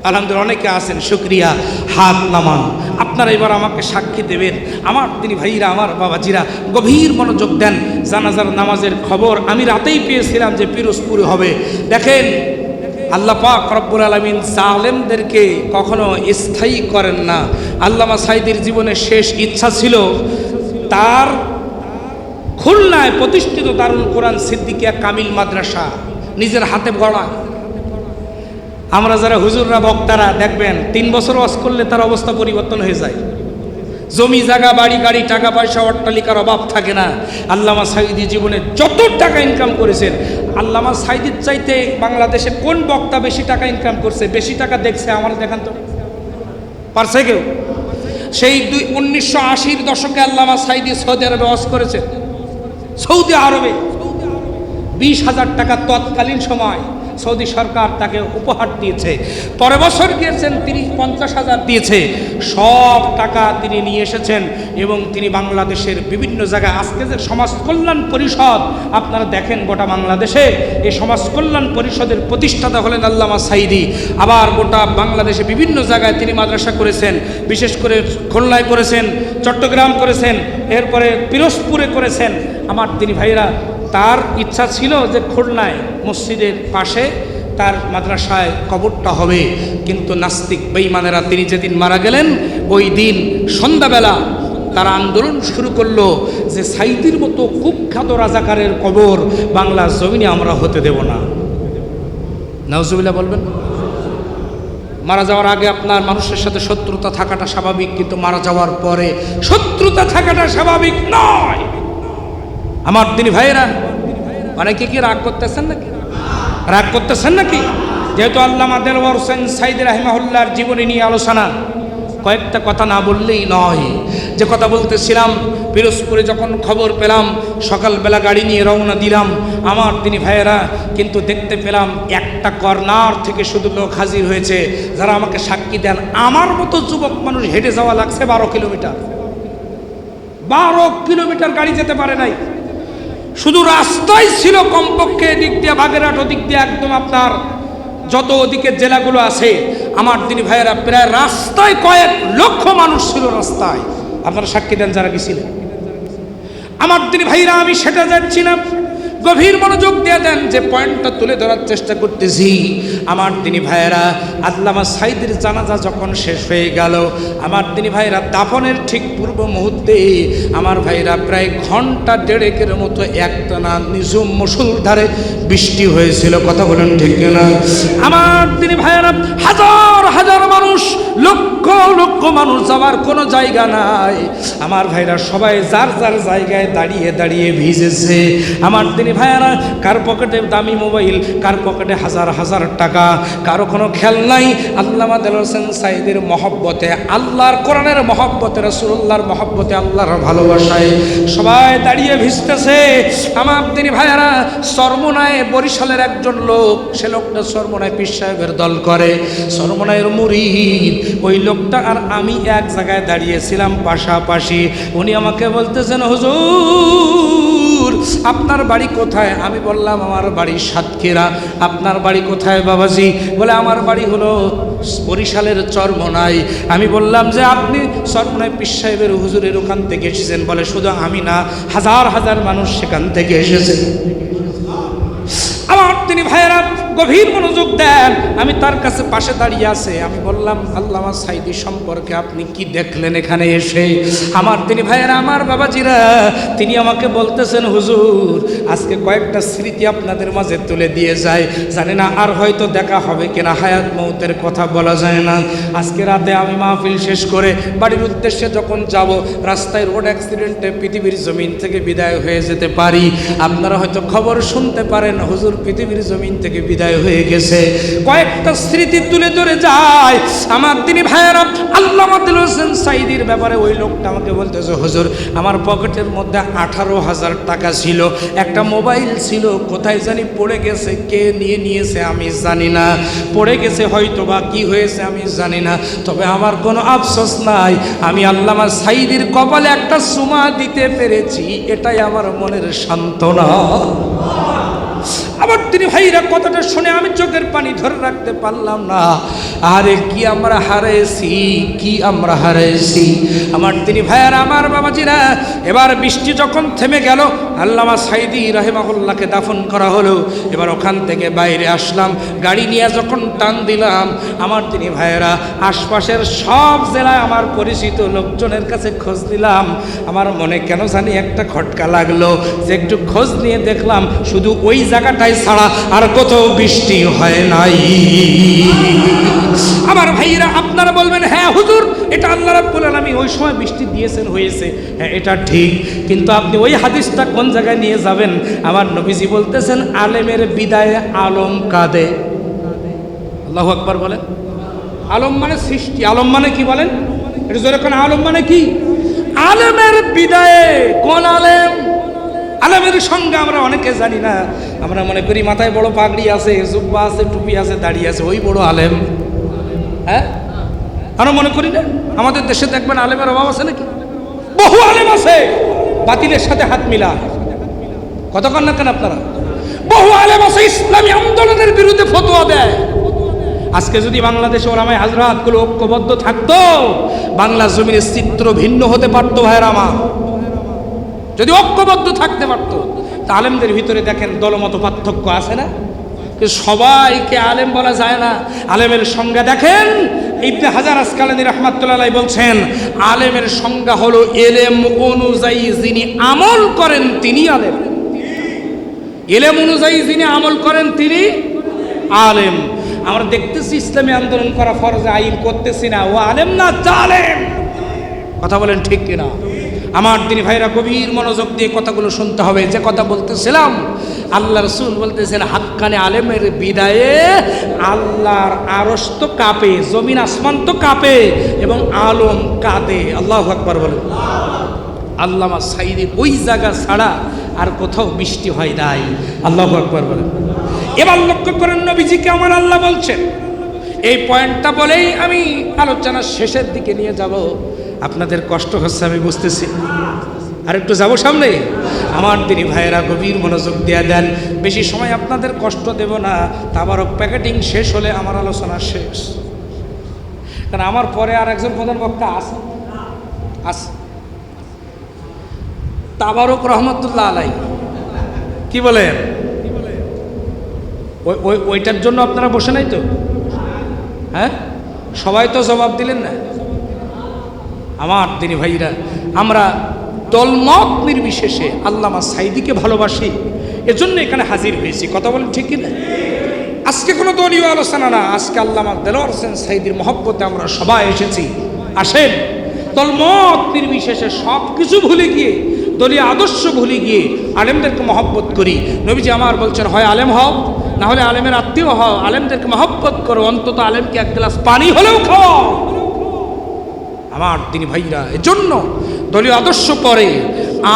আলহামদুলিল্লাহ, অনেকে আছেন, শুকরিয়া, হাত নামান। আপনারা এবার আমাকে সাক্ষী দেবেন। আমার তিনি ভাইরা, আমার বাবাজিরা, গভীর মনোযোগ দেন। জানাজার নামাজের খবর আমি রাতেই পেয়েছিলাম যে পিরোজপুরে হবে। দেখেন, আল্লাহ পাক রব্বুল আলামিন জালেমদেরকে কখনো স্থায়ী করেন না। আল্লামা সাঈদীর জীবনের শেষ ইচ্ছা ছিল তার খুলনায় প্রতিষ্ঠিত দারুল কোরআন সিদ্দিকিয়া কামিল মাদ্রাসা নিজের হাতে গড়া। আমরা যারা হুজুররা, বক্তারা দেখবেন 3 বছর ওয়াজ করলে তার অবস্থা পরিবর্তন হয়ে যায়। জমি জায়গা বাড়ি গাড়ি টাকা পয়সা অট্টালিকার অভাব থাকে না। আল্লামা সাঈদী জীবনে যত টাকা ইনকাম করেছেন, আল্লামা সাঈদীর চাইতে বাংলাদেশে কোন বক্তা বেশি টাকা ইনকাম করছে, বেশি টাকা দেখছে? আমার দেখান তো, পারছে কেউ? সেই 1980-র দশকে আল্লামা সাঈদী সৌদি আরবে ওয়াজ করেছে। সৌদি আরবে 20,000 টাকা তৎকালীন সময় সৌদি সরকার তাকে উপহার দিয়েছে। পরের বছর গিয়েছেন 30-50,000 দিয়েছে। সব টাকা তিনি নিয়ে এসেছেন এবং তিনি বাংলাদেশের বিভিন্ন জায়গায়, আজকে যে সমাজ কল্যাণ পরিষদ আপনারা দেখেন গোটা বাংলাদেশে, এই সমাজ কল্যাণ পরিষদের প্রতিষ্ঠাতা হলেন আল্লামা সাঈদী। আবার গোটা বাংলাদেশে বিভিন্ন জায়গায় তিনি মাদ্রাসা করেছেন, বিশেষ করে খুলনায় করেছেন, চট্টগ্রাম করেছেন, এরপরে পিরোজপুরে করেছেন। আমার তিনি ভাইরা, তার ইচ্ছা ছিল যে খুলনায় মসজিদের পাশে তার মাদ্রাসায় কবরটা হবে, কিন্তু নাস্তিক বেঈমানেরা তিনি যেদিন মারা গেলেন ওই দিন সন্ধ্যাবেলা তারা আন্দোলন শুরু করলো যে সাঈদীর মতো কুখ্যাত রাজাকারের কবর বাংলার জমিনে আমরা হতে দেব না। নাউজুবিল্লাহ বলবেন। মারা যাওয়ার আগে আপনার মানুষের সাথে শত্রুতা থাকাটা স্বাভাবিক, কিন্তু মারা যাওয়ার পরে শত্রুতা থাকাটা স্বাভাবিক নয়। আমার দিনী ভাইয়েরা, অনেকে কি রাগ করতেছেন নাকি? রাগ করতেছেন নাকি? যেহেতু আল্লামা দেলওয়ার হোসেন সাঈদী রাহিমাহুল্লাহর জীবনী নিয়ে আলোচনা, কয়েকটা কথা না বললেই নয়। যে কথা বলতেছিলাম, পিরোজপুরে যখন খবর পেলাম, সকালবেলা গাড়ি নিয়ে রওনা দিলাম। আমার দিনী ভাইয়েরা, কিন্তু দেখতে পেলাম একটা কর্নার থেকে শুধু লোক হাজির হয়েছে যারা আমাকে সাক্ষী দেন। আমার মতো যুবক মানুষ হেঁটে যাওয়া লাগছে 12 কিলোমিটার। 12 কিলোমিটার গাড়ি যেতে পারে নাই। শুধু রাস্তায় ছিল কমপক্ষে এদিক দিয়ে বাগেরহাট, ওদিক দিয়ে একদম আপনার যত ওদিকে জেলাগুলো আছে, আমার দিনী ভাইয়েরা, প্রায় রাস্তায় কয়েক লক্ষ মানুষ ছিল রাস্তায়। আপনারা সাক্ষী দেন যারা গেছিলেন। আমার দিনী ভাইরা, আমি সেটা যাচ্ছি না, গভীর মনোযোগ দিয়ে দেন, যে পয়েন্টটা তুলে ধরার চেষ্টা করতেছি। আমার দিনী ভাইয়েরা, আল্লামা সাঈদীর জানাজা যখন শেষ হয়ে গেল, আমার দিনী ভাইয়েরা, দাফনের ঠিক পূর্ব মুহূর্তে আমার ভাইরা প্রায় ঘন্টা দেড়েকের মতো একটানা নিঝুম মুষলধারে বৃষ্টি হয়েছিল। কথা বলেন ঠিক না? আমার দিনী ভাইয়েরা, হাজার হাজার মানুষ, লক্ষ লক্ষ মানুষ, যাওয়ার কোনো জায়গা নাই। আমার ভাইরা সবাই যার যার জায়গায় দাঁড়িয়ে দাঁড়িয়ে ভিজেছে। আমার দিনী ভাইয়ারা, কার পকেটে দামি মোবাইল, কার পকেটে হাজার হাজার টাকা, কারো কোনো খেয়াল নাই। আল্লামা দেলওয়ার হোসেন সাঈদীর মহব্বতে, আল্লাহর কোরআনের মহব্বতে, রাসূলুল্লাহর মহব্বতে, আল্লাহর ভালোবাসায় সবাই দাঁড়িয়ে ভিজতেছে। আমার দিনী ভাইয়ারা, চরমোনায় বরিশালের একজন লোক, সে লোকটা চরমোনায় পীর সাহেবের দল করে, চরমোনায়ের মুরিদ। ওই লোকটা আর আমি এক জায়গায় দাঁড়িয়েছিলাম পাশাপাশি। উনি আমাকে বলতেছেন, হুজুর আপনার বাড়ি কোথায়? আমি বললাম আমার বাড়ি সাতক্ষীরা। আপনার বাড়ি কোথায় বাবাজি? বলে আমার বাড়ি হলো বরিশালের চরমোনাই। আমি বললাম যে আপনি চরমোনাই পীর সাহেবের হুজুরের ওখান থেকে এসেছেন? বলে শুধু আমি না, হাজার হাজার মানুষ সেখান থেকে এসেছে। আমার তিনি ভাইয়েরা গভীর মনোযোগ দেন, আমি তার কাছে পাশে দাঁড়িয়ে আছে। আমি বললাম, আল্লামা সাঈদী সম্পর্কে আপনি কি দেখলেন এখানে এসে? আমার তিনি ভাইয়েরা, আমার বাবাজিরা, তিনি আমাকে বলতেছেন, হুজুর আজকে কয়েকটা স্মৃতি আপনাদের মাঝে তুলে দিয়ে যায়। জানি না আর হয়তো দেখা হবে কিনা, হায়াত মৌতের কথা বলা যায় না। আজকে রাতে আমি মাহফিল শেষ করে বাড়ির উদ্দেশ্যে যখন যাব, রাস্তায় রোড অ্যাক্সিডেন্টে পৃথিবীর জমিন থেকে বিদায় হয়ে যেতে পারি। আপনারা হয়তো খবর শুনতে পারেন, হুজুর পৃথিবীর জমিন থেকে বিদায় হয়ে গেছে। কয়েকটা স্মৃতি তুলে ধরে যায়। আমার তিনি ভাইয়েরা, আল্লামা দেলওয়ার হোসেন সাঈদীর ব্যাপারে ওই লোকটা আমাকে বলতেছে, হুজুর আমার পকেটের মধ্যে 18,000 টাকা ছিল, একটা মোবাইল ছিল, কোথায় জানি পড়ে গেছে, কে নিয়ে নিয়েছে আমি জানি না, পড়ে গেছে হয়তো বা কি হয়েছে আমি জানি না, তবে আমার কোনো আফসোস নাই, আমি আল্লামা সাঈদীর কপালে একটা চুমা দিতে পেরেছি, এটাই আমার মনের সান্ত্বনা। আমার তিনি ভাইরা, কথাটা শুনে আমি চোখের পানি ধরে রাখতে পারলাম না। আরে কি আমরা হারাইছি, কি আমরা হারাইছি। আমার তিনি ভাইয়ারা, আমার বাবাজিরা, এবার বৃষ্টি যখন থেমে গেল, আল্লামা সাঈদী রাহিমাহুল্লাহকে দাফন করা হলো। এবার ওখান থেকে বাইরে আসলাম, গাড়ি নিয়ে যখন টান দিলাম, আমার তিনি ভাইয়েরা, আশপাশের সব জেলায় আমার পরিচিত লোকজনের কাছে খোঁজ দিলাম। আমার মনে কেন জানি একটা খটকা লাগলো, যে একটু খোঁজ নিয়ে দেখলাম শুধু ওই জায়গাটাই ছাড়া আর কোথাও বৃষ্টি হয় নাই। আমার ভাইয়েরা, আপনারা বলবেন হ্যাঁ হুজুর এটা আল্লাহ রাব্বুল আলামিন ওই সময় বৃষ্টি দিয়েছেন হয়েছে, হ্যাঁ এটা ঠিক, কিন্তু আপনি ওই হাদিসটা কোন জায়গায় নিয়ে যাবেন? আমার নবীজি বলতেছেন আলেমের বিদায়ে আলম কাঁদে। আল্লাহু আকবার বলেন। আলম মানে সৃষ্টি, আলম মানে কি বলেন? এটা জোরে কোন আলম মানে কি? আলেমের বিদায়ে। কোন আলেম? আলেমের সঙ্গে আমরা অনেকে জানি না, আমরা মনে করি মাথায় বড় পাগড়ি আছে, জুব্বা আছে, টুপি আছে, দাড়ি আছে, ওই বড় আলেম। হ্যাঁ, আমরা মনে করি না? আমাদের দেশে দেখবেন আলেমের অভাব আছে নাকি? বহু আলেম আছে বাতিলের সাথে হাত মিলা, কতক্ষণ না কেন আপনারা? বহু আলেম আছে ইসলামী আন্দোলনের বিরুদ্ধে ফতোয়া দেয়। আজকে যদি বাংলাদেশে ওলামায়ে হাজরাতগুলো ঐক্যবদ্ধ থাকতো, বাংলা জমিনের চিত্র ভিন্ন হতে পারতো ভাইয়ের আমার। যদি ঐক্যবদ্ধ থাকতে পারতো, তা আলেমদের ভিতরে দেখেন দলমত পার্থক্য আছে না? সবাইকে আলেম বলা যায় না। আলেমের সংজ্ঞা দেখেন, ইবনে হাজার আসকালানী রাহমাতুল্লাহ আলাইহি বলছেন আলেমের সংজ্ঞা হলো এলেম অনুযায়ী যিনি আমল করেন তিনি আলেম। এলেম অনুযায়ী যিনি আমল করেন তিনি আলেম। আমরা দেখতেছি ইসলামী আন্দোলন করা ফরজে আইন করতেছি না, ও আলেম না জালেম। কথা বলেন ঠিক কিনা? আমার দিনী ভাইরা গভীর মনোযোগ দিয়ে কথাগুলো শুনতে হবে। যে কথা বলতেছিলাম, আল্লাহ রাসূল বলতেছেন হাক্কানে আলেমের বিদায়ে আল্লাহর আরশ তো কাঁপে, জমিন আসমান তো কাঁপে এবং আলম কাঁদে। আল্লাহু আকবার বলেন। আল্লামা সাঈদীর ওই জায়গা ছাড়া আর কোথাও বৃষ্টি হয় নাই। আল্লাহু আকবার বলেন। এবার লক্ষ্য করেন নবীজিকে আমার আল্লাহ বলছেন। এই পয়েন্টটা বলেই আমি আলোচনার শেষের দিকে নিয়ে যাব। আপনাদের কষ্ট হচ্ছে আমি বুঝতেছি, আর একটু যাবো সামনে। আমার দিনী ভাইয়েরা গভীর মনোযোগ দিয়ে দেন, বেশি সময় আপনাদের কষ্ট দেব না। তাবারক প্যাকেটিং শেষ হলে আমার আলোচনা শেষ, কারণ আমার পরে আর একজন প্রধান বক্তা আছে তাবারক রহমতুল্লাহ আলাই। কি বলেন? ওইটার জন্য আপনারা বসে নাই তো? হ্যাঁ, সবাই তো জবাব দিলেন না। আমার দিনী ভাইরা, আমরা দলমত নির্বিশেষে আল্লামা সাঈদীকে ভালোবাসি, এজন্য এখানে হাজির হয়েছি। কথা বলেন ঠিক কিনা? আজকে কোনো দলীয় আলোচনা না, আজকে আল্লামা দেলোয়ার হোসেন সাঈদীর মহব্বতে আমরা সবাই এসেছি। আসেন, দলমত নির্বিশেষে সব কিছু ভুলে গিয়ে, দলীয় আদর্শ ভুলে গিয়ে আলেমদেরকে মহব্বত করি। নবীজি আমার বলছেন হয় আলেম হও, না হলে আলেমের আত্মীয় হও, আলেমদেরকে মহব্বত করো, অন্তত আলেমকে এক গ্লাস পানি হলেও খাও। আমার দিনী ভাইরা, এজন্য দলীয় আদর্শ পরে,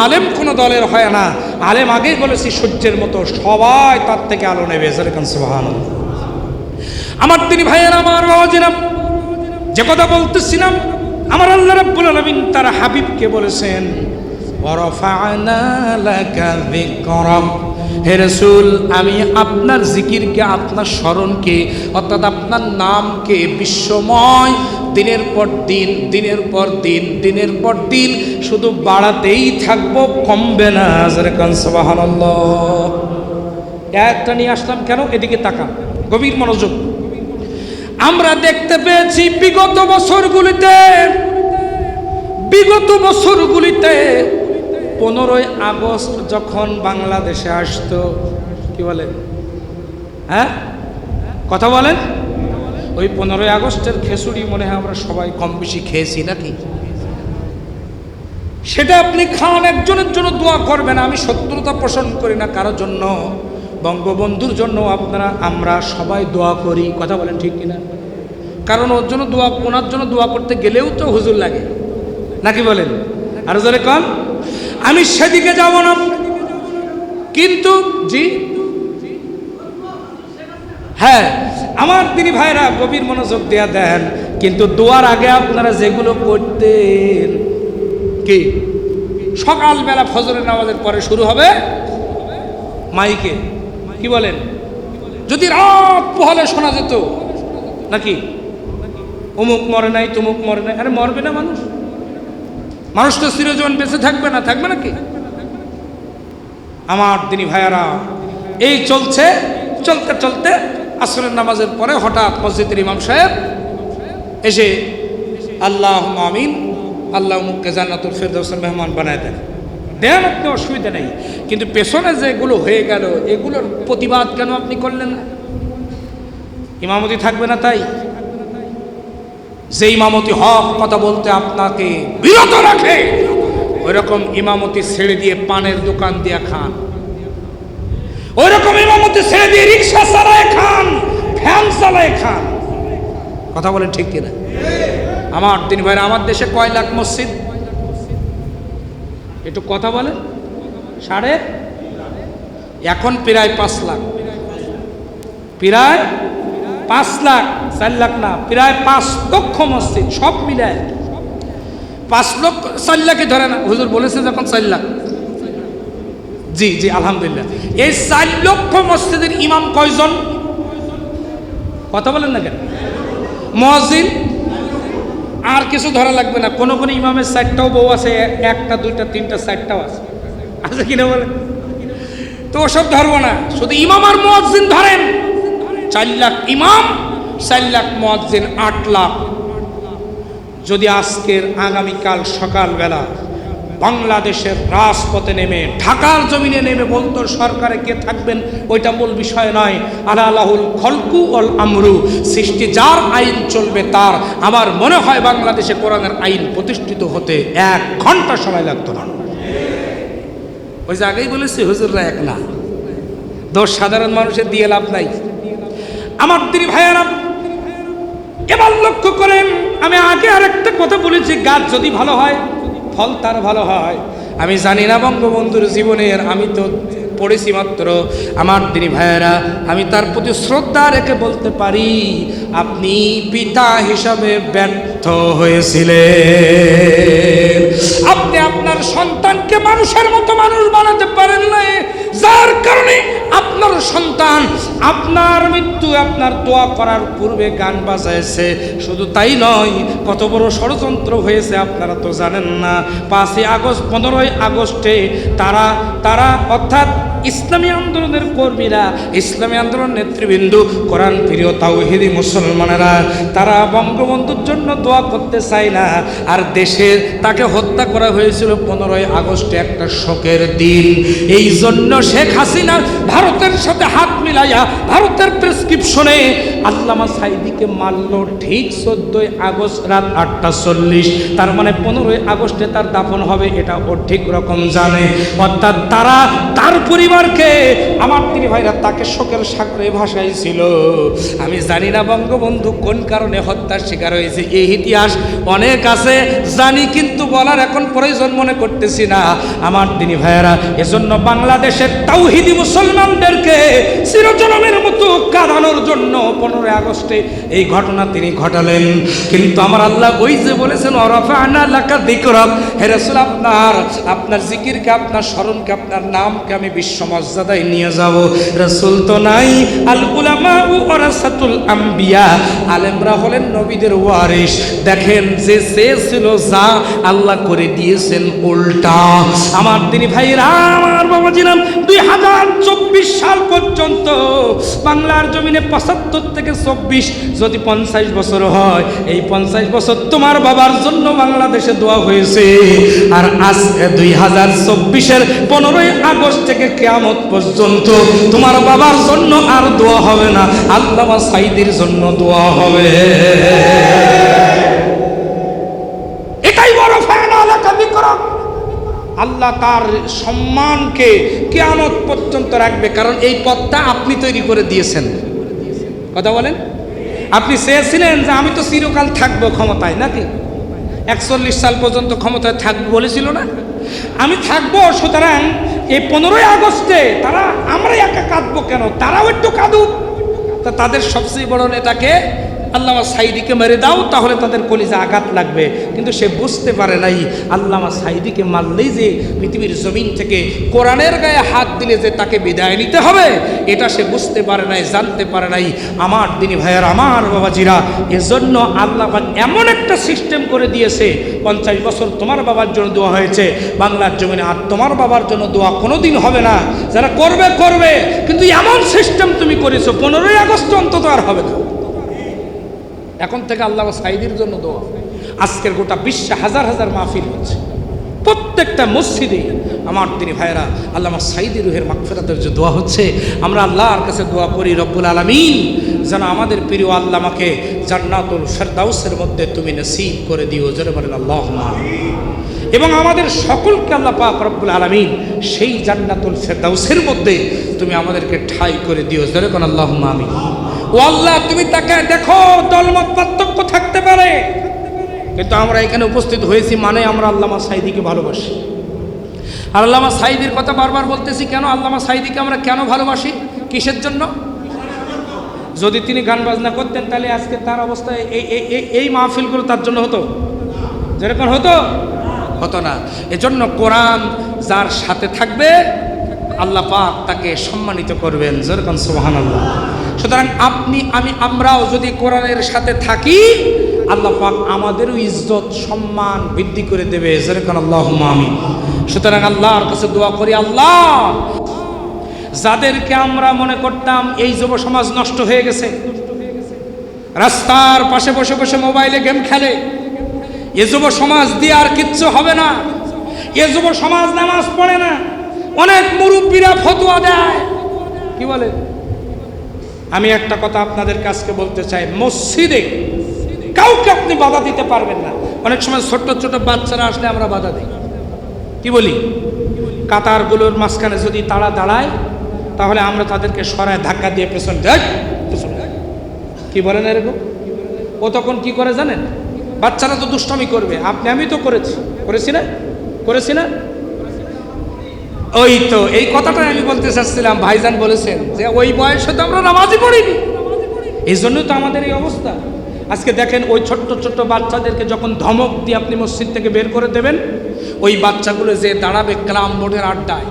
আলেম কোনো দলের হয় না। আলেম আগেই বলেছি সূর্যের মতো, সবাই তার থেকে আলো নেবে। সুবহানাল্লাহ। আমার দিনী ভাইয়েরা, আমার বাবাজিরা, যে কথা বলতেছিলাম, আমার আল্লাহ রাব্বুল আলামিন তার হাবিবকে বলেছেন ওয়ারাফা'না লাকা যিকরাক, হে রাসূল আমি আপনার জিকিরকে, আপনার স্মরণকে, অর্থাৎ আপনার নামকে বিশ্বময় দিনের পর দিন, দিনের পর দিন, দিনের পর দিন শুধু বাড়াতেই থাকবো, কমবে না। সুবহানাল্লাহ। একটা নিয়ে আসলাম কেন? এদিকে তাকান, গভীর মনোযোগ। আমরা দেখতে পেয়েছি বিগত বছরগুলিতে 15ই আগস্ট যখন বাংলাদেশে আসতো, কি বলেন? হ্যাঁ, কথা বলেন। ওই 15ই আগস্টের খিচুড়ি মনে হয় আমরা সবাই কম বেশি খেয়েছি নাকি? সেটা আপনি খান, একজনের জন্য দোয়া করবেন। আমি শত্রুতা পোষণ করি না কারোর জন্য, বঙ্গবন্ধুর জন্য আমরা সবাই দোয়া করি। কথা বলেন ঠিক কিনা? কারণ ওর জন্য দোয়া, ওনার জন্য দোয়া করতে গেলেও তো হুজুর লাগে নাকি বলেন? আর জোরে কন। আমি সেদিকে যাব না, কিন্তু জি হ্যাঁ, আমার দিনী ভাইরা গভীর মনোযোগ দেয়া দেন। কিন্তু দোয়ার আগে আপনারা যেগুলো করতেন, কি সকালবেলা ফজরের নামাজের পরে শুরু হবে মাইকে, কি বলেন? যদি রাত পোহালে শোনা যেত নাকি অমুক মরে নাই, তমুক মরে নাই। আরে মরবে না মানুষ? মানুষ তো চিরজীবন বেঁচে থাকবে না, থাকবে নাকি? আমার দিনী ভাইয়ারা, এই চলছে, চলতে চলতে আসরের নামাজের পরে হঠাৎ মসজিদের ইমাম সাহেব এসে আল্লাহুম্মা আমিন, আল্লাহ মুখকে জান্নাতুল ফেরদাউসের মেহমান বানায় দেন। দেন, আপনি অসুবিধা নেই, কিন্তু পেছনে যেগুলো হয়ে গেল এগুলোর প্রতিবাদ কেন আপনি করলেন না? ইমামতি থাকবে না তাই? যে ইমামতি হক কথা বলতে আপনাকে বিরত রাখে, ওই রকম ইমামতি ছেড়ে দিয়ে পানের দোকান দিয়ে খান, ওই রকম ইমামতি ছেড়ে দিয়ে রিক্সা চালায় খান, ফ্যান চালায় খান। কথা বলেন ঠিক কিনা? আমার দিন ভাইরা, আমার দেশে কয় লাখ মসজিদ? একটু কথা বলেন। সাড়ে, এখন প্রায় 5 লাখ, প্রায় 5 লাখ, 4 লাখ না, প্রায় 5 লক্ষ মসজিদ সব মিলায় 5 লক্ষ। 4 লাখে ধরে না, হুজুর বলেছে যখন 4 লাখ। জি জি আলহামদুলিল্লাহ। এই 4 লক্ষ মসজিদের ইমাম কয়জন? কথা বলেন না কেন? মুয়াজ্জিন আর কিছু ধরা লাগবে না। কোন কোন ইমামের 4টাও বউ আছে, 1টা 2টা 3টা 4টাও আছে, আছে কিনা বলেন? তো ওসব ধরবো না, শুধু ইমাম আর মুয়াজ্জিন ধরেন। 4 লাখ ইমাম, 4 লাখ মুয়াজ্জিন, 8 লাখ। যদি আজকের আগামীকাল সকালবেলা বাংলাদেশের রাজপথে নেমে, ঢাকার জমিনে নেমে বলতো সরকারে কে থাকবেন ওইটা মূল বিষয় নয়, আলাহুল খলকু ওয়াল আমরু, সৃষ্টি যার, আইন চলবে তার। আমার মনে হয় বাংলাদেশে কোরআনের আইন প্রতিষ্ঠিত হতে 1 ঘন্টা সময় লাগতো না। ওই যে আগেই বলেছি হুজুররা এক না, দোষ সাধারণ মানুষের দিয়ে লাভ নাই। আমার দিদি ভাইয়েরা, এবার লক্ষ্য করেন, আমি আগে আরেকটা কথা বলেছি, গাছ যদি ভালো হয় ফল তার ভালো হয়। আমি জানি না বঙ্গবন্ধুর জীবনের, আমি তো পড়েছি মাত্র। আমার দিনী ভাইয়েরা, আমি তার প্রতি শ্রদ্ধা রেখে বলতে পারি, আপনি পিতা হিসাবে ব্যর্থ হয়েছিলেন। আপনি আপনার সন্তানকে মানুষের মতো মানুষ বানাতে পারেন না, যার কারণে আপনার সন্তান আপনার মৃত্যু, আপনার দোয়া করার পূর্বে গান বাজাইছে। শুধু তাই নয়, কত বড় ষড়যন্ত্র হয়েছে আপনারা তো জানেন না। 5ই আগস্ট, 15ই আগস্টে তারা অর্থাৎ ইসলামী আন্দোলনের কর্মীরা, ইসলামী আন্দোলন নেতৃবৃন্দ, কোরআন প্রিয় তাওহীদি মুসলমানেরা, তারা বঙ্গবন্ধুর জন্য দোয়া করতে চায় না। আর দেশের তাকে হত্যা করা হয়েছিল 15ই আগস্টে, একটা শোকের দিন। এই জন্য শেখ হাসিনা ভারতের সাথে হাত মিলাইয়া ভারতের প্রেসক্রিপশনে আল্লামা সাঈদীকে মারল ঠিক 14ই আগস্ট রাত 8টা 40। তার মানে 15ই আগস্টে তার দাফন হবে, এটা ও ঠিক রকম জানে। অর্থাৎ তারা তার পরিবারকে, আমার তিনি ভাইরা, তাকে শোকের সাগরে ভাসাইছিল। আমি জানি না বঙ্গবন্ধু কোন কারণে হত্যার শিকার হয়েছে, এই ইতিহাস অনেক আছে জানি, কিন্তু বলার এখন প্রয়োজন মনে করতেছি না। আমার দিনী ভাইয়েরা, এজন্য বাংলাদেশের তাওহীদি মুসলমানদেরকে চিরজনমের মতো কাঁদানোর জন্য 15ই আগস্টে এই ঘটনা তিনি ঘটালেন। কিন্তু আমার আল্লাহ ওই যে বলেছেন, ওয়ারাফা'না লাকা যিকরাক, হে রাসূল, আপনার জিকিরকে, আপনার স্মরণকে, আপনার নামকে আমি বিশ্বমর্যাদায় নিয়ে যাব। রাসূল তো নাই। আল উলামা ওয়ারাসাতুল আম্বিয়া, আলেমরা হলেন নবীদের ওয়ারিস। দেখেন, যে চেয়েছিল যা, আল্লাহ করে দিয়েছেন উল্টা। আমার দিনী ভাইরা, আমার বাবাজিরাম, 2024 সাল পর্যন্ত বাংলার জমিনে 75 থেকে 24, যদি 50 বছর হয়, এই 50 বছর তোমার বাবার জন্য বাংলাদেশে দোয়া হয়েছে। আর আজ 2024-এর 15ই আগস্ট থেকে কিয়ামত পর্যন্ত তোমার বাবার জন্য আর দোয়া হবে না, আল্লামা সাঈদীর জন্য দোয়া হবে। এটাই বড় ফায়দা। আল্লাহ তার সম্মানকে কিয়ামত পর্যন্ত রাখবে, কারণ এই পথটা আপনি তৈরি করে দিয়েছেন। কথা বলেন, আপনি চেয়েছিলেন যে আমি তো চিরকাল থাকবো ক্ষমতায়, নাকি 41 সাল পর্যন্ত ক্ষমতায় থাকবো বলেছিল না? আমি থাকবো, সুতরাং এই 15ই আগস্টে তারা, আমরা একা কাঁদবো কেন, তারাও একটু কাঁদুক। তা তাদের সবচেয়ে বড় নেতাকে আল্লামা সাঈদীকে মেরে দাও, তাহলে তাদের কলিজা আঘাত লাগবে। কিন্তু সে বুঝতে পারে নাই, আল্লামা সাঈদীকে মারলেই যে পৃথিবীর জমিন থেকে কোরআনের গায়ে হাত দিলে যে তাকে বিদায় নিতে হবে, এটা সে বুঝতে পারে নাই, জানতে পারে নাই। আমার দিনী ভাইয়ার, আমার বাবাজিরা, এজন্য আল্লাহ এমন একটা সিস্টেম করে দিয়েছে, 50 বছর তোমার বাবার জন্য দোয়া হয়েছে বাংলার জমিনে, আর তোমার বাবার জন্য দোয়া কোনোদিন হবে না। যারা করবে করবে, কিন্তু এমন সিস্টেম তুমি করেছো, 15ই আগস্ট অন্তত আর হবে না। এখন থেকে আল্লামা সাঈদীর জন্য দোয়া। আজকের গোটা বিশ্বে হাজার হাজার মাহফিল হচ্ছে, প্রত্যেকটা মসজিদে আমার দিনী ভাইরা আল্লামা সাইদি রুহের মাগফিরাতের যে দোয়া হচ্ছে, আমরা আল্লাহর কাছে দোয়া করি রব্বুল আলামিন যেন আমাদের প্রিয় আল্লামাকে জান্নাতুল ফেরদাউসের মধ্যে তুমি নসিব করে দিও, জোরে বলেন আল্লাহুম্মা। এবং আমাদের সকলকে আল্লাহ পাক রব্বুল আলামিন সেই জান্নাতুল ফেরদাউসের মধ্যে তুমি আমাদেরকে ঠাঁই করে দিও, জোরে বলেন আল্লাহুম্মা আমিন। ও আল্লাহ, তুমি তাকে দেখো, দলমত পার্থক্য থাকতে পারে, কিন্তু আমরা এখানে উপস্থিত হয়েছি মানে আমরা আল্লামা সাইদিকে ভালোবাসি। আর আল্লামা সাইদির কথা বারবার বলতেছি কেন? আল্লামা সাইদিকে আমরা কেন ভালোবাসি, কিসের জন্য? যদি তিনি গান বাজনা করতেন তাহলে আজকে তার অবস্থা এই মাহফিলগুলো তার জন্য হতো, যেরকম হতো না। এজন্য কোরআন যার সাথে থাকবে আল্লাহ পাক তাকে সম্মানিত করবেন, যেরকম সুবহানাল্লাহ। সুতরাং আপনি আমরাও যদি কোরআনের সাথে থাকি আল্লাহ পাক আমাদেরও ইজ্জত সম্মান বৃদ্ধি করে দেবে, যেরকম আল্লাহুম্মা আমিন। সুতরাং আল্লাহর কাছে দোয়া করি, আল্লাহ যাদেরকে আমরা মনে করতাম এই যুব সমাজ নষ্ট হয়ে গেছে, রাস্তার পাশে বসে বসে মোবাইলে গেম খেলে, এ যুব সমাজ দিয়ে আর কিচ্ছু হবে না, এ যুব সমাজ নামাজ পড়ে না, অনেক মুরব্বীরা ফতোয়া দেয়, কি বলে? আমি একটা কথা আপনাদের কাছে বলতে চাই, মসজিদে কাউকে আপনি বাধা দিতে পারবেন না। অনেক সময় ছোট ছোট বাচ্চারা আসলে আমরা বাধা দিই, কি বলি? কাতারগুলোর মাঝখানে যদি তারা দাঁড়ায় তাহলে আমরা তাদেরকে সরায় ধাক্কা দিয়ে পেছন দেয়, কি বলেন এরকম? ও তখন কি করে জানেন? বাচ্চারা তো দুষ্টামি করবে, আমি তো করেছি না? ওই তো এই কথাটাই আমি বলতে চাচ্ছিলাম, ভাইজান বলেছেন যে ওই বয়সে তো আমরা নামাজই পড়িনি, এই জন্যই তো আমাদের এই অবস্থা। আজকে দেখেন ওই ছোট্ট ছোট্ট বাচ্চাদেরকে যখন ধমক দিয়ে আপনি মসজিদ থেকে বের করে দেবেন, ওই বাচ্চাগুলো যে দাঁড়াবে ক্লাম বোর্ডের আড্ডায়,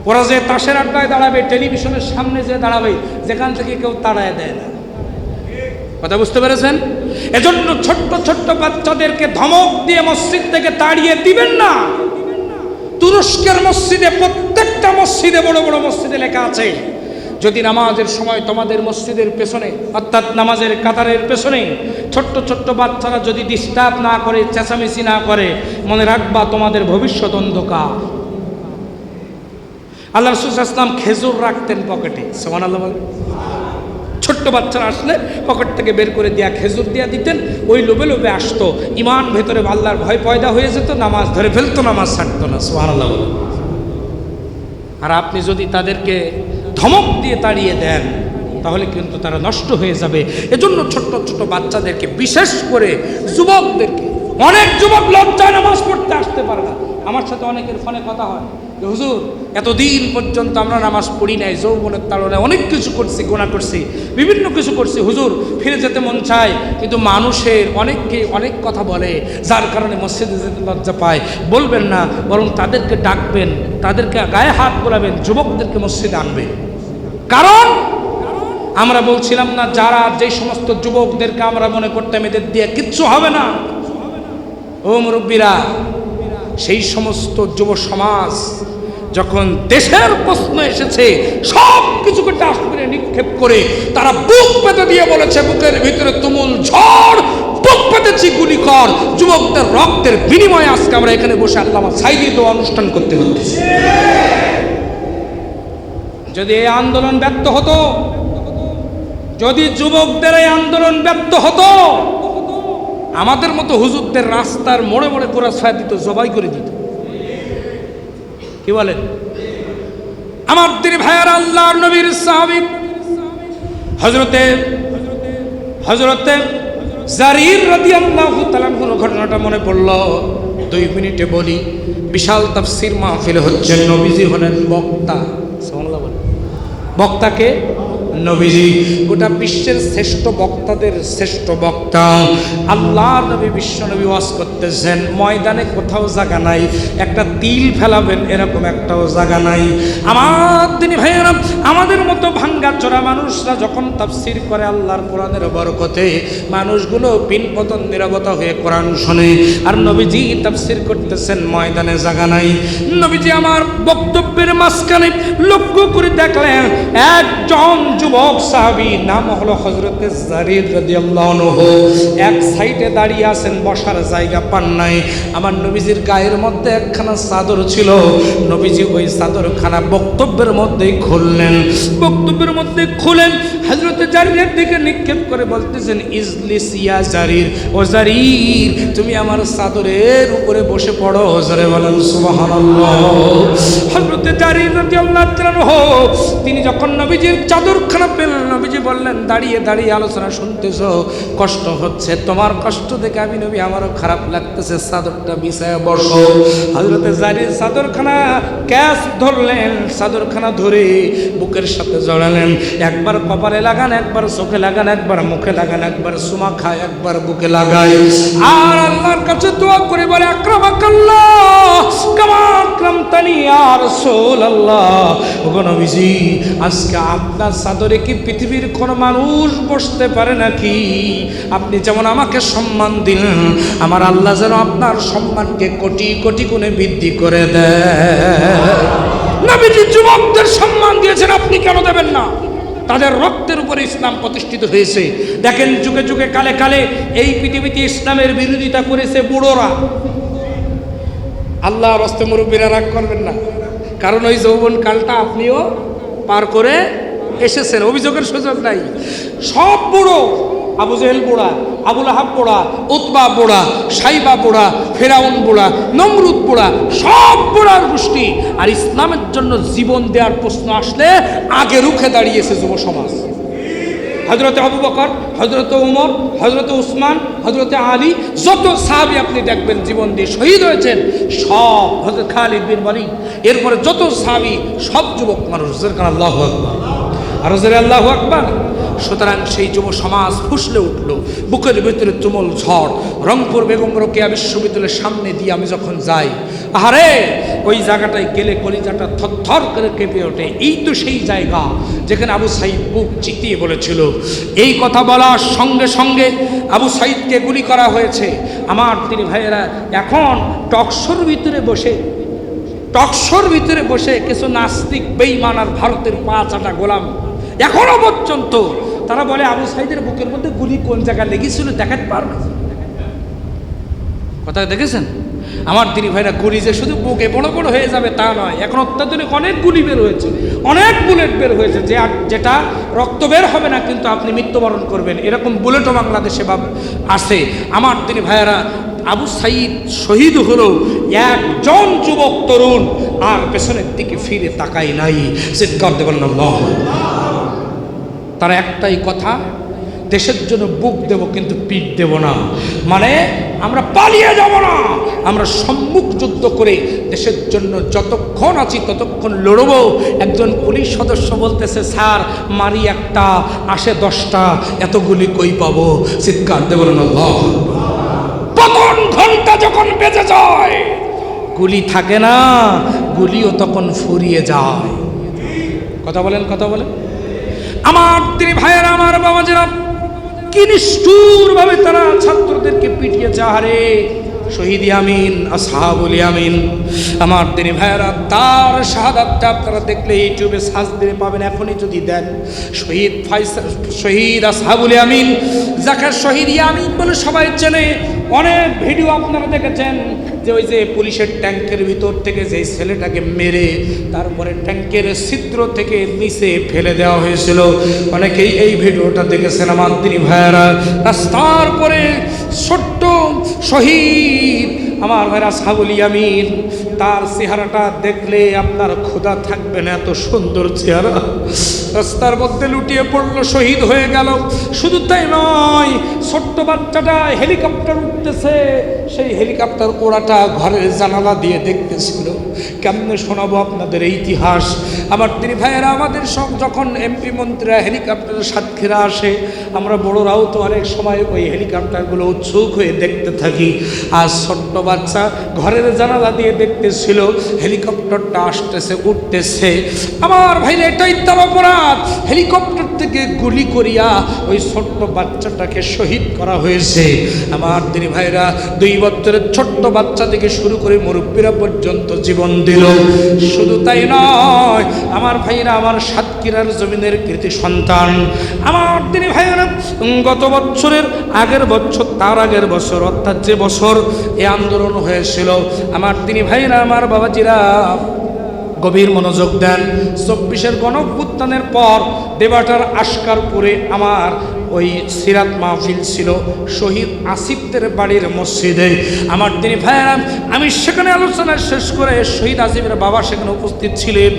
ওরা যে তাসের আড্ডায় দাঁড়াবে, টেলিভিশনের সামনে যে দাঁড়াবে, যেখান থেকে কেউ তাড়ায় দেয় না। কথা বুঝতে পেরেছেন? এজন্য ছোট্ট ছোট্ট বাচ্চাদেরকে ধমক দিয়ে মসজিদ থেকে তাড়িয়ে দিবেন না। তুরস্কের মসজিদে, প্রত্যেকটা মসজিদে, বড় বড় মসজিদে লেখা আছে, যদি নামাজের সময় তোমাদের মসজিদের পেছনে অর্থাৎ নামাজের কাতারের পেছনে ছোট্ট ছোট্ট বাচ্চারা যদি ডিস্টার্ব না করে, চেঁচামেচি না করে, মনে রাখবা তোমাদের ভবিষ্যৎ অন্ধকার। আল্লাহ রাসূল সাল্লাল্লাহু আলাইহি ওয়াসাল্লাম খেজুর রাখতেন পকেটে, সুবহানাল্লাহ বলেন। ছোট্ট বাচ্চারা আসলে পকেট থেকে বের করে দিয়া খেজুর দিয়া দিতেন, ওই লোভে লোভে আসতো, ইমান ভেতরে আল্লাহর ভয় পয়দা হয়ে যেত, নামাজ ধরে ফেলতো, নামাজ ছাড়তো না, সুবহানাল্লাহ বলেন। আর আপনি যদি তাদেরকে ধমক দিয়ে তাড়িয়ে দেন তাহলে কিন্তু তারা নষ্ট হয়ে যাবে। এজন্য ছোট্ট ছোট্ট বাচ্চাদেরকে, বিশেষ করে যুবকদেরকে, অনেক যুবক লজ্জায় নামাজ পড়তে আসতে পারে না। আমার সাথে অনেকের ফোনে কথা হয় যে হুজুর এতদিন পর্যন্ত আমরা নামাজ পড়ি নাই, যৌবনের তাড়নায় অনেক কিছু করছি, গুনাহ করছি, বিভিন্ন কিছু করছি, হুজুর ফিরে যেতে মন চায়, কিন্তু মানুষের অনেককে অনেক কথা বলে, যার কারণে মসজিদে যেতে লজ্জা পায়। বলবেন না, বরং তাদেরকে ডাকবেন, তাদেরকে গায়ে হাত বোলাবেন, যুবকদেরকে মসজিদে আনবেন। কারণ আমরা বলছিলাম না, যারা যে সমস্ত যুবকদেরকে আমরা মনে করতাম এদের দিয়ে কিচ্ছু হবে না, ও মুরব্বীরা, সেই সমস্ত যুব সমাজ যখন দেশের প্রশ্ন এসেছে সব কিছুকে ডাস্টবিনে নিক্ষেপ করে তারা বুক পেতে দিয়ে বলেছে, বুকের ভিতরে তুমুল ঝড়, বুক পেতেছি গুলি কর, যুবকদের রক্তের বিনিময়ে আজকে আমরা এখানে বসে আল্লামা সাইদি দোয়া অনুষ্ঠান করতে হচ্ছে। যদি এই আন্দোলন ব্যর্থ হতো, যদি যুবকদের এই আন্দোলন ব্যর্থ হতো, আমাদের মতো হুজুরদের রাস্তার মোড়ে মোড়ে কোরা ছায়া দিত, জবাই করে দিত, কি বলেন? আমার দিনী ভাইয়ারা, আল্লাহর নবীর সাহাবী হযরতে জারির রাদিয়াল্লাহু তাআলা ঘটনাটা মনে পড়ল, 2 মিনিটে বলি। বিশাল তাফসীর মাহফিল হচ্ছে, নবীজি হলেন বক্তা, সুবহানাল্লাহ বলেন। বক্তাকে নবীজি, গোটা বিশ্বের শ্রেষ্ঠ বক্তাদের শ্রেষ্ঠ বক্তা আল্লাহর নবী, বিশ্ব নবী ওয়াজ করতেছেন, ময়দানে কোথাও জায়গা নাই, একটা তিল ফেলাবেন এরকম একটাও জায়গা নাই। আমার দিনী ভাইয়েরা, আমাদের মতো ভাঙ্গা চোরা মানুষরা যখন তাফসীর করে আল্লাহর কোরআনের বরকতে, মানুষগুলো পিনপতন নীরবতা হয়ে কোরআন শোনে, আর নবীজি তাফসীর করতেছেন, ময়দানে জায়গা নাই। নবীজি আমার বক্তব্যের মাঝখানে লক্ষ্য করে দেখলেন একজন যুবক সাহাবী, নাম হলো হযরতে জারির রাদিয়াল্লাহু আনহু। এক সাইডে দাঁড়িয়ে আছেন, বসার জায়গা পান নাই। আমার নবীজির গায়ের মধ্যে একখানা চাদর ছিল, নবীজি ওই চাদরখানা বক্তব্যের মধ্যেই খুললেন। বক্তব্যের মধ্যে খুলেন, হযরতে জারিরের দিকে নিক্ষেপ করে বলতেছেন, ইজলিস ইয়া জারির, ও জারির তুমি আমার চাদরের উপরে বসে পড়ো। জোরে বলেন সুবহানাল্লাহ। হযরতে জারির রাদিয়াল্লাহু তাআলা তিনি যখন নবীজির চাদরখানা পেলেন, নবীজি বললেন, দাঁড়িয়ে দাঁড়িয়ে আলোচনা শুনতেছো, কষ্ট হচ্ছে, তোমার কষ্ট দেখে আমি নবী আমারও খারাপ লাগতেছে, চাদরটা বিছায়া বসো। হযরতে জারির চাদরখানা ক্যাচ ধরলেন, চাদরখানা ধরে বুকের সাথে জড়ালেন। একবার কপালে লাগান, একবার চোখে লাগান, একবার মুখে লাগান, একবার সুমা খায়, একবার বুকে লাগায়, আর আল্লাহর কাছে দোয়া করে বলে, আকরামাকাল্লাহ কামা আকরামতানি ইয়া রাসূলুল্লাহ। ওগো নবীজি, আজকে আপনার চাদরে কি পৃথিবীর কোনো মানুষ বসতে পারে নাকি? আপনি যেমন আমাকে সম্মান দিলেন, আমার আল্লাহ যেন আপনার সম্মানকে কোটি কোটি গুণে বৃদ্ধি করে দেয়। নবীজি যুবকদের সম্মান দিয়েছেন, আপনি কেন দেবেন না? তাদের রক্তের উপরে ইসলাম প্রতিষ্ঠিত হয়েছে। দেখেন, যুগে যুগে কালে কালে এই পৃথিবীতে ইসলামের বিরোধিতা করেছে বুড়োরা। আল্লাহর হস্তে মুরব্বীরা রাগ করবেন না, কারণ ওই যৌবন কালটা আপনিও পার করে এসেছেন, অভিযোগের সুযোগ নাই। সব বুড়ো, আবু জেহেল বুড়া, আবু লাহাব বুড়া, উতবা বুড়া, সাইবা বুড়া, ফেরাউন বুড়া, নমরুদ বুড়া, সব বুড়ার গোষ্ঠী। আর ইসলামের জন্য জীবন দেওয়ার প্রশ্ন আসলে আগে রুখে দাঁড়িয়েছে যুব সমাজ। হযরতে আবু বকর, হযরতে উমর, হযরতে উসমান, হযরতে আলী, যত সাহাবী আপনি দেখবেন জীবন দিয়ে শহীদ হয়েছেন, সব হযরত খালিদ বিন ওয়ালিদ, এরপরে যত সাহাবী সব যুবক মানুষ। আল্লাহু আকবার, আর আল্লাহু আকবার। সুতরাং সেই যুব সমাজ ফুসলে উঠল, বুকের ভিতরে তুমুল ঝড়। রংপুর বেগম রোকেয়া বিশ্ববিদ্যালয়ের সামনে দিয়ে আমি যখন যাই, আহারে ওই জায়গাটায় গেলে কলিজাটা থরথর করে কেঁপে ওঠে। এই তো সেই জায়গা যেখানে আবু সাঈদ বুক চিতিয়ে বলেছিল। এই কথা বলার সঙ্গে সঙ্গে আবু সাঈদকে গুলি করা হয়েছে। আমার তিনি ভাইয়েরা, এখন টকশোর ভিতরে বসে কিছু নাস্তিক বেঈমান আর ভারতের পাঁচটা গোলাম এখনো পর্যন্ত তারা বলে, আবু সাঈদের বুকের মধ্যে গুলি কোন জায়গায় লেগেছিল দেখাতে পারবে? কথা দেখেছেন আমার দিনী ভাইরা? গুলি যে শুধু বুকে বড় বড় হয়ে যাবে তা নয়, এখন অত্যাধুনিক অনেক গুলি বের হয়েছে, অনেক বুলেট বের হয়েছে, যেটা রক্ত বের হবে না কিন্তু আপনি মৃত্যুবরণ করবেন, এরকম বুলেটও বাংলাদেশে আছে। আমার দিনী ভাইয়েরা, আবু সাঈদ শহীদ হলো একজন যুবক তরুণ, আর পেছনের দিকে ফিরে তাকাই নাই। চিৎকার দেবেন আল্লাহ। তারা একটাই কথা, দেশের জন্য বুক দেব কিন্তু পিঠ দেব না। মানে আমরা পালিয়ে যাব না, আমরা সম্মুখ যুদ্ধ করে দেশের জন্য যতক্ষণ আছি ততক্ষণ লড়ব। একজন পুলিশ সদস্য বলতেছে, স্যার মারি একটা আসে 10টা, এতগুলি কই পাবো? চিৎকার দেবেন আল্লাহ। প্রথম ঘন্টা যখন বেজে যায়, গুলি থাকে না, গুলিও তখন ফুরিয়ে যায়। কথা বলেন, কথা বলেন। আমার তিনি ভাইয়েরা, আমার বাবাজিরা, কি নিষ্ঠুর ভাবে তারা ছাত্রদেরকে পিটিয়েছে। আহারে শহীদ ইয়ামিন, আসহাবুল ইয়ামিন, আমার তিনি ভাইয়েরা, তার শাহাদাতটা আপনারা দেখলে ইউটিউবে সার্চ দিয়ে পাবেন, এখনই যদি দেন, শহীদ আসহাবুল ইয়ামিন, যাকে শহীদ ইয়ামিন বলে সবাই চেনে। অনেক ভিডিও আপনারা দেখেছেন যে ওই যে পুলিশের ট্যাঙ্কের ভিতর থেকে যে ছেলেটাকে মেরে তারপরে ট্যাঙ্কের ছিদ্র থেকে নিচে ফেলে দেওয়া হয়েছিল, অনেকেই এই ভিডিওটা দেখেছেন আমার দিনী ভাইয়েরা। রাস্তার পরে ছোট্ট শহীদ আমার ভাইরা আসহাবুল ইয়ামিন, তার চেহারাটা দেখলে আপনার ক্ষুধা থাকবে না, এত সুন্দর চেহারা। রাস্তার মধ্যে লুটিয়ে পড়লো, শহীদ হয়ে গেল। শুধু তাই নয়, ছোট্ট বাচ্চাটা হেলিকপ্টার উঠতেছে, সেই হেলিকপ্টার ওড়াটা ঘরের জানালা দিয়ে দেখতেছিল। কেমনে শোনাবো আপনাদের এই ইতিহাস? আমার তিনি ভাইয়েরা, আমাদের সব যখন এমপি মন্ত্রীরা হেলিকপ্টারের সাক্ষীরা আসে, আমরা বড়রাও তো অনেক সময় ওই হেলিকপ্টারগুলো উৎসুক হয়ে দেখতে থাকি। আর ছোট্ট বাচ্চা ঘরের জানালা দিয়ে দেখতেছিল হেলিকপ্টারটা আসতেছে, উঠতেছে। আমার ভাইরা, এটাই তার অপরাধ। হেলিকপ্টার থেকে গুলি করিয়া ওই ছোট্ট বাচ্চাটাকে শহীদ করা হয়েছে। আমার দিনী ভাইরা 2 বছরের ছোট্ট বাচ্চা থেকে শুরু করে মুরব্বীরা পর্যন্ত জীবন দিল। শুধু তাই নয় আমার ভাইরা, আমার সাতক্ষীরার জমিনের কৃতি সন্তান আমার দিনী ভাইরা, গত বছরের আগের বছর, তার আগের বছর, অর্থাৎ যে বছর এই আন্দোলন হয়েছিল, আমার দিনী ভাইরা, আমার বাবাজিরা গভীর মনোযোগ দেন। 24-এর গণঅভ্যুত্থানের পর দেবাটার আশকারপুরে আমার ওই সিরাত মাহফিল ছিল শহীদ আসিফদের বাড়ির মসজিদে। আমার তিনি ভাইয়েরা, আমি সেখানে আলোচনা শেষ করে, শহীদ আসিফের বাবা সেখানে উপস্থিত ছিলেন।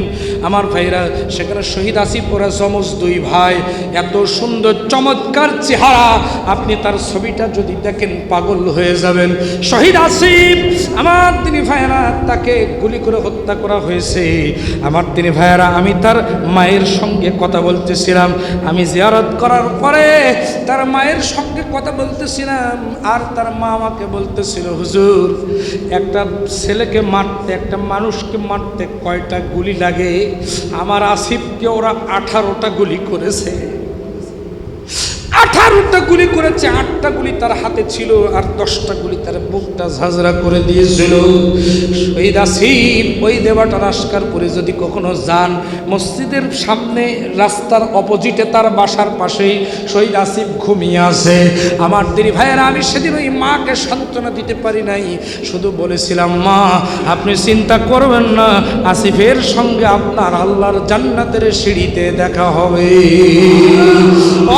আমার ভাইরা, সেখানে শহীদ আসিফ ওরা যমজ 2 ভাই, এত সুন্দর চমৎকার চেহারা, আপনি তার ছবিটা যদি দেখেন পাগল হয়ে যাবেন। শহীদ আসিফ আমার তিনি ভাইয়েরা, তাকে গুলি করে হত্যা করা হয়েছে। আমার তিনি ভাইয়েরা, আমি তার মায়ের সঙ্গে কথা বলতেছিলাম, আমি জিয়ারত করার পরে তার মায়ের সঙ্গে কথা বলতেছিলাম, আর তার মা আমাকে বলতেছিল, হুজুর একটা ছেলেকে মারতে, একটা মানুষকে মারতে কয়টা গুলি লাগে? আমার আসিফকে ওরা 18টা গুলি করেছে। 18টা গুলি করেছে, 8টা গুলি তার হাতে ছিল, আর 10টা গুলি তার বুকটা ঝাঁঝরা করে দিয়েছিল। শহীদ আসিফ ওই দেবাটার আশকারপুরে যদি কখনো যান, মসজিদের সামনে রাস্তার অপোজিটে তার বাসার পাশেই শহীদ আসিফ ঘুমিয়ে আছে। আমার দিদি ভাইয়েরা, আমি সেদিন ওই মাকে সান্ত্বনা দিতে পারি নাই, শুধু বলেছিলাম, মা আপনি চিন্তা করবেন না, আসিফের সঙ্গে আপনার আল্লাহর জান্নাতের সিঁড়িতে দেখা হবে।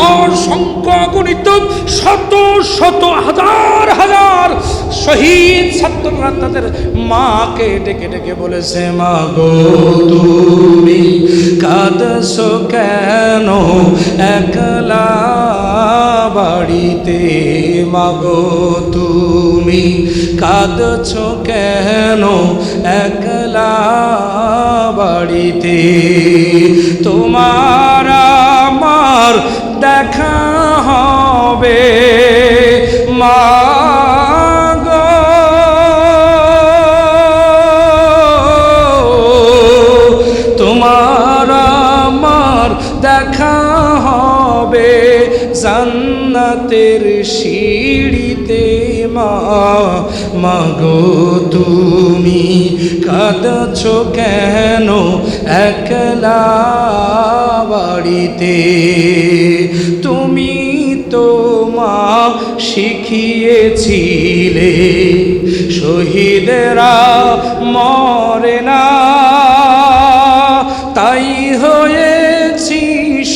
অসংখ্য শত শত হাজার হাজার শহীদ ছাত্ররা তাদের মাকে ডেকে ডেকে বলেছে, মা গো তুমি কাঁদছো কেন একলা বাড়িতে? মা গো তুমি কাঁদছো কেন একলা বাড়িতে? তোমার আমার দেখা হবে মা গো, তোমার আমার দেখা হবে জান্নাতের সিঁড়িতে। মা গো তুমি কাঁদছো কেন একলা বাড়িতে? তুমি তো মা শিখিয়েছিলে শহীদেরা মরে না, তাই হয়েছি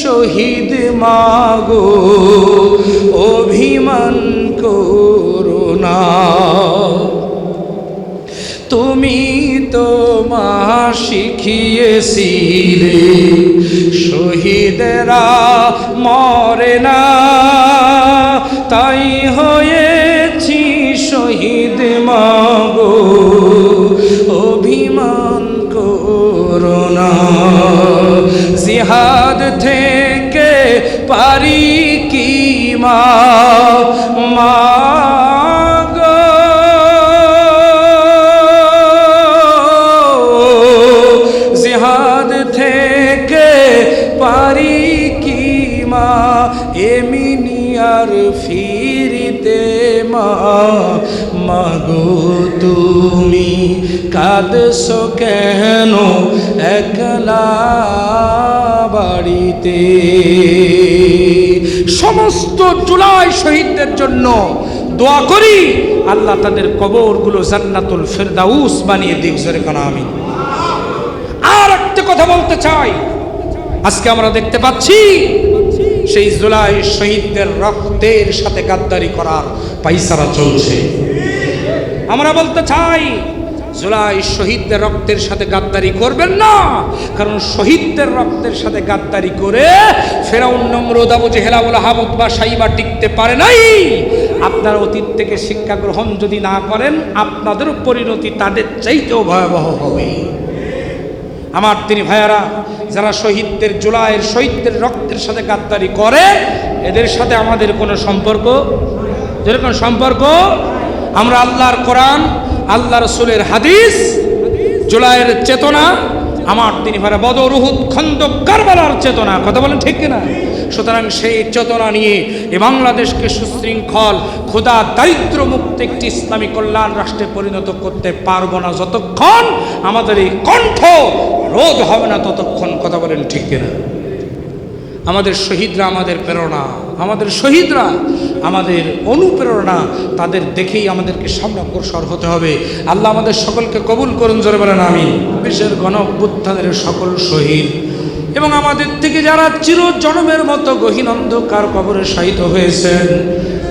শহীদ। মা গো অভিমান করো না, তুমি তো মা শিখিয়েছিলে শহীদেরা মরে না, তাই হয়েছি শহীদ। মা গো অভিমান করো না, জিহাদ থেকে পারি কি মা? মা গো জিহাদ থেকে পারি কি মা? এমনি আর ফিরিতে মা? মা গো তুমি কাঁদছো কেন একলা বাড়িতে? সমস্ত জুলাই শহীদদের জন্য দোয়া করি, আল্লাহ তাদের কবরগুলো জান্নাতুল ফেরদাউস বানিয়ে দিক। জোরে কানা আমিন। আর একটা কথা বলতে চাই, আজকে আমরা দেখতে পাচ্ছি সেই জুলাই শহীদদের রক্তের সাথে গাদ্দারি করার পাইসারা চলছে। আমরা বলতে চাই, জুলাই শহীদদের রক্তের সাথে গাদ্দারি করবেন না, কারণ শহীদদের রক্তের সাথে গাদ্দারি করে ফেরাউন, নমরুদ, আবু জেহেল, আবু লাহাব, উতবা, সাইবা টিকতে পারে নাই। আপনার অতীত থেকে শিক্ষা গ্রহণ যদি না করেন, আপনাদের পরিণতি তাদের চাইতেও ভয়াবহ হবে। আমার তিনি ভাইয়ারা, যারা শহীদদের জুলাইয়ের শহীদদের রক্তের সাথে গাদ্দারি করে, এদের সাথে আমাদের কোনো সম্পর্ক, যেরকম সম্পর্ক আমরা আল্লাহর কোরআন, আল্লাহ রসুলের হাদিস, জুলাইয়ের চেতনা, আমার তিনি ভাইরা বদর, উহুদ, খন্দক, কারবালার চেতনা, কথা বলেন ঠিক কিনা? সুতরাং সেই চেতনা নিয়ে এ বাংলাদেশকে সুশৃঙ্খল ক্ষুধা দারিদ্র মুক্ত একটি ইসলামী কল্যাণ রাষ্ট্রে পরিণত করতে পারবো না যতক্ষণ আমাদের এই কণ্ঠ রোধ হবে না ততক্ষণ। কথা বলেন ঠিক কিনা? আমাদের শহীদরা আমাদের প্রেরণা, আমাদের শহীদরা আমাদের অনুপ্রেরণা, তাদের দেখেই আমাদেরকে সামনে অগ্রসর হতে হবে। আল্লাহ আমাদের সকলকে কবুল করুন, জোরে বলেন আমিন। বিশ্বের গণ অভ্যুত্থানের সকল শহীদ এবং আমাদের থেকে যারা চির জনমের মতো গহীন অন্ধকার কবরে শায়িত হয়েছেন,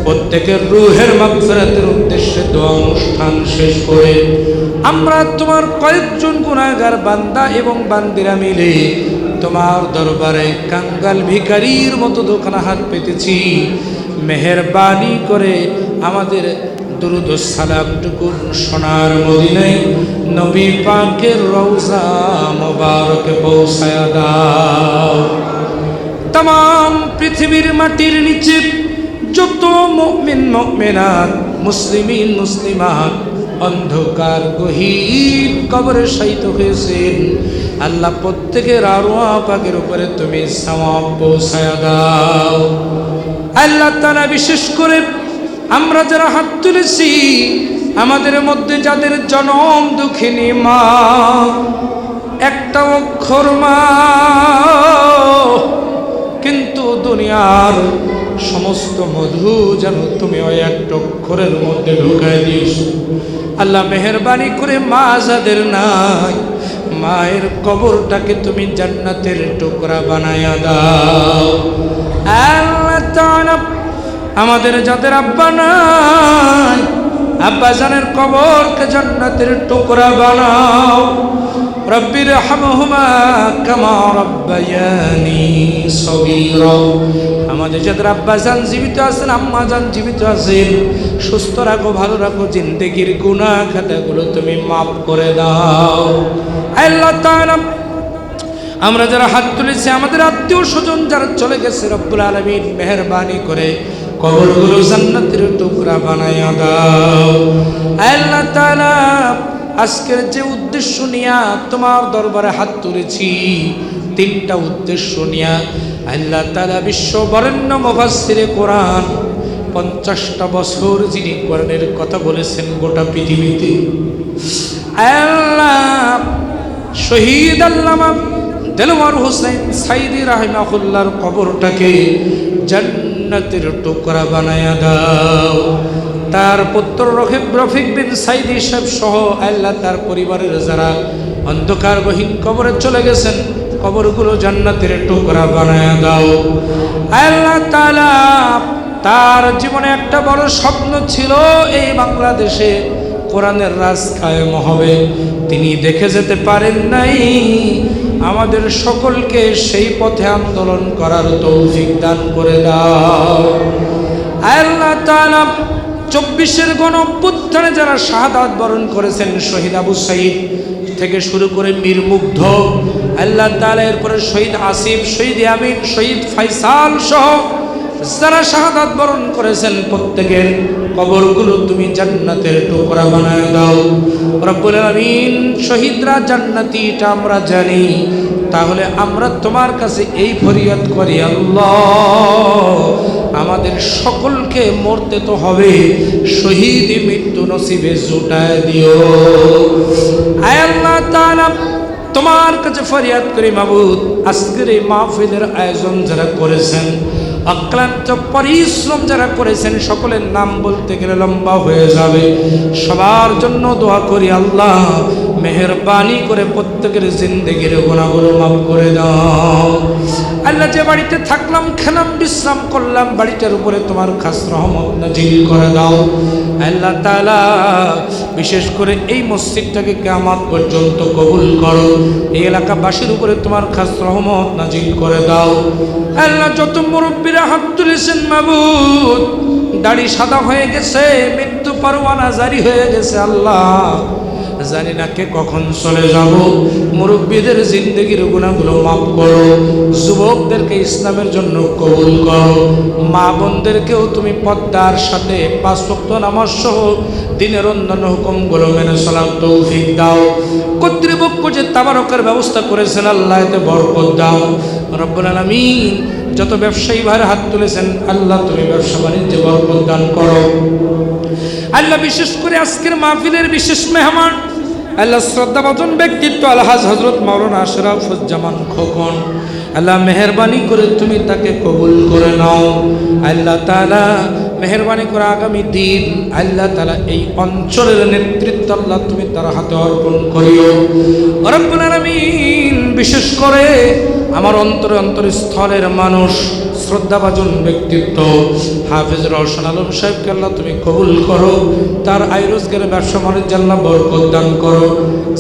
প্রত্যেকের রূহের মাগফিরাতের উদ্দেশ্যে দোয়া অনুষ্ঠান শেষ করে আমরা তোমার কয়েকজন গুনাহগার বান্দা এবং বান্দিরা মিলে তোমার দরবারে কাঙ্গাল ভিখারির মতো দোকানে হাত পেতেছি। মেহেরবানি করে আমাদের দুরুদ ও সালামটুকু সোনার মদিনায় নবী পাকের রওজা মোবারকে পৌঁছায়া দাও। तमाम পৃথিবীর মাটির নিচে যত মুমিন মুমিনাত, মুসলিমিন মুসলিমাত অন্ধকার গহীন কবরে শায়িত হয়েছেন, আল্লাহ প্রত্যেকের আরওয়াহ পাকের উপরে তুমি সওয়াব পৌঁছায়া দাও। আল্লাহ তাআলা বিশেষ করে আমরা যারা হাত তুলেছি, আমাদের মধ্যে যাদের জনম দুঃখিনী মা, একটা অক্ষর মা কিন্তু দুনিয়ার সমস্ত মধু যেন তুমি ওই একটা অক্ষরের মধ্যে ঢুকায় দিয়েছো। আল্লাহ মেহেরবানি করে মা যাদের নাই, মায়ের কবরটাকে তুমি জান্নাতের টুকরা বানায়া দাও। আল্লাহ তাআলা আমাদের যাদের আব্বা নাই, আব্বা জানের কবরকে জান্নাতের টুকরা বানাও। রব্বির হামহুমা কামা রব্বায়ানি সগীরা। আমাদের যাদের আব্বা জান জীবিত আছেন, আম্মা জান জীবিত আছেন, সুস্থ রাখো, ভালো রাখো, জিন্দেগির গুনাহ খাতাগুলো তুমি মাফ করে দাও। আল্লাহ তাআলা আমরা যারা হাত তুলেছি, আমাদের আত্মীয় স্বজন যারা চলে গেছে, রব্বুল আলামিন মেহেরবানি করে কবরগুলো জান্নাতের টুকরা বানায়া দাও। আল্লাহ তাআলা আজকের যে উদ্দেশ্য নিয়ে তোমার দরবারে হাত তুলেছি, তিনটা উদ্দেশ্য নিয়ে আল্লাহ তাআলা বিশ্ব বরেণ্য মুফাসসিরে কোরআন 50টা বছর যিনি কোরআনের কথা বলেছেন গোটা পৃথিবীতে, আল্লাহ শহীদ আল্লামা দেলওয়ার হোসেন সাইদি রাহিমাহুল্লাহর কবরটাকে জান্নাতের টুকরা বানায়া দাও। তার পুত্র রফিক বিন সাইদি সাহেব সহ আল্লাহ তার পরিবারের যারা অন্ধকার গহীন কবরে চলে গেছেন, কবরগুলো জান্নাতের টুকরা বানায়া দাও। আল্লাহ তাআলা তার জীবনে একটা বড় স্বপ্ন ছিল, এই বাংলাদেশে কোরআনের রাজ কায়েম হবে। তিনি দেখে যেতে পারেন নাই, আমাদের সকলকে সেই পথে আন্দোলন করার তৌফিক দান করে দাও। আল্লাহ তাআলা 24-এর গণ অভ্যুত্থানে যারা শাহাদাত বরণ করেছেন, শহীদ আবু সাঈদ থেকে শুরু করে মীর মুগ্ধ, আল্লাহ তাআলা এরপরে শহীদ আসিফ, শহীদ আমিন, শহীদ ফাইসাল সহ যারা শাহাদাত বরণ করেছেন, প্রত্যেকের কবরগুলো তুমি জান্নাতের টুকরা বানায় দাও। রব্বুল আলামিন শহীদরা জান্নাতি এটা আমরা জানি, তাহলে আমরা তোমার কাছে এই ফরিয়াদ করি, আল্লাহ আমাদের সকলকে মরতে তো হবে, শহীদ মৃত্যু নসিবে জুটায় দিও। আয় আল্লাহ তাআলা তোমার কাছে ফরিয়াদ করি, মাবুদ আজকের এই মাহফিলের আয়োজন যারা করেছেন, অক্লান্ত পরিশ্রম যারা করেছেন, সকলের নাম বলতে গেলে লম্বা হয়ে যাবে, সবার জন্য দোয়া করি, আল্লাহ মেহেরবানি করে প্রত্যেকের জিন্দেগির গুনাহগুলো মাফ করে দাও। আল্লাহ যে বাড়িতে থাকলাম, খেলাম, বিশ্রাম করলাম, বাড়িটার উপরে তোমার খাস রহমত নাজিল করে দাও। আল্লাহ তাআলা বিশেষ করে এই মসজিদটাকে কিয়ামত পর্যন্ত কবুল করো, এই এলাকাবাসীর উপরে তোমার খাস রহমত নাজিল করে দাও। আল্লাহ যত মুরব্বীরা হাত তুলেছেন, মাবুদ দাড়ি সাদা হয়ে গেছে, মৃত্যু পরওয়ানা জারি হয়ে গেছে, আল্লাহ জানি না কে কখন চলে যাব, মুরব্বীদের জিন্দেগির গুনাহগুলো মাফ করো, যুবকদেরকে ইসলামের জন্য কবুল করো, মা বোনদেরকেও তুমি পর্দার সাথে 5 ওয়াক্ত নামাজ সহ দিনের অন্যান্য হুকুমগুলো মেনে চলার তৌফিক দাও। কর্তৃপক্ষ যে তাবারকের ব্যবস্থা করেছেন আল্লাহ এতে বরকত দাও রব্বুল আলামিন। যত ব্যবসায়ী ভাইয়ের হাত তুলেছেন আল্লাহ তুমি ব্যবসা বাণিজ্যে বরকত দান করো আল্লাহ। বিশেষ করে আজকের মাহফিলের বিশেষ মেহমান আল্লাহ শ্রদ্ধাভাজন ব্যক্তিত্ব আলহাজ হযরত মাওলানা আশরাফুজ্জামান খোকন, আল্লাহ মেহেরবানি করে তুমি তাকে কবুল করে নাও আল্লাহ তাআলা। মেহেরবানি করে আগামী দিন আল্লাহ তাআলা এই অঞ্চলের নেতৃত্ব আল্লাহ তুমি তার হাতে অর্পণ করিও রব্বুল আলামিন। বিশেষ করে আমার অন্তরস্থলের মানুষ শ্রদ্ধাভাজন ব্যক্তিত্ব হাফেজ রওশন আলম সাহেবকে আল্লাহ তুমি কবুল করো, তার আয় রোজগারের ব্যবসা বাণিজ্যে আল্লাহ বরকত দান করো।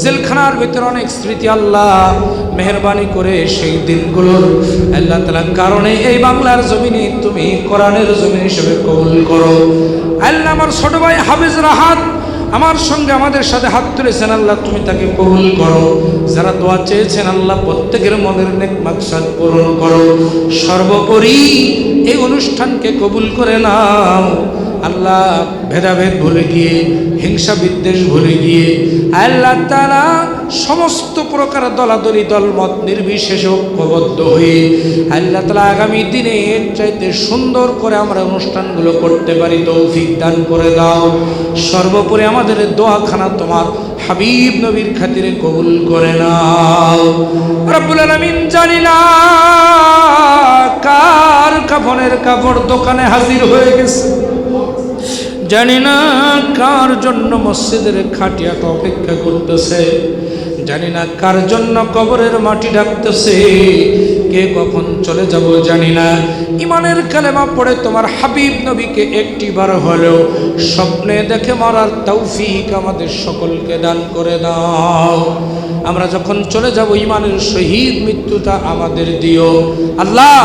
জেলখানার ভিতরে অনেক স্মৃতি আল্লাহ মেহেরবানি করে সেই দিনগুলোর আল্লাহ তাআলার কারণে এই বাংলার জমিনে তুমি কোরআনের জমিন হিসেবে কবুল করো আল্লাহ। আমার ছোট ভাই হাফেজ রাহাত আমার সঙ্গে আমাদের সাথে হাত তুলেছেন আল্লাহ তুমি তাকে কবুল করো। যারা দোয়া চেয়েছেন আল্লাহ প্রত্যেকের মনের নেক মাকসাদ পূরণ করো। সর্বোপরি এই অনুষ্ঠানকে কবুল করে নাও আল্লাহ। ভেদাভেদ ভুলে গিয়ে, হিংসা বিদ্বেষ ভুলে গিয়ে আল্লাহ তাআলা সমস্ত প্রকার দলাদলি দলমত নির্বিশেষে ঐক্যবদ্ধ হয়ে আল্লাহ তাআলা আগামী দিনে এর চাইতে সুন্দর করে আমরা অনুষ্ঠানগুলো করতে পারি তৌফিক দান করে দাও। সর্বোপরি আমাদের দোয়াখানা তোমার হাবিব নবীর খাতিরে কবুল করে নাও রব্বুল আলামিন। জানি না কার কাফনের কাপড় দোকানে হাজির হয়ে গেছে, জানি না কার জন্য মসজিদের খাটিয়াটা অপেক্ষা করতেছে, জানি না কার জন্য কবরের মাটি ডাকতেছে, কে কখন চলে যাব জানি না। ইমানের কালেমা পড়ে তোমার হাবিব নবীকে একটিবার হলেও স্বপ্নে দেখে মরার তৌফিক আমাদের সকলকে দান করে দাও। আমরা যখন চলে যাব ইমানের শহীদ মৃত্যুটা আমাদের দিও আল্লাহ।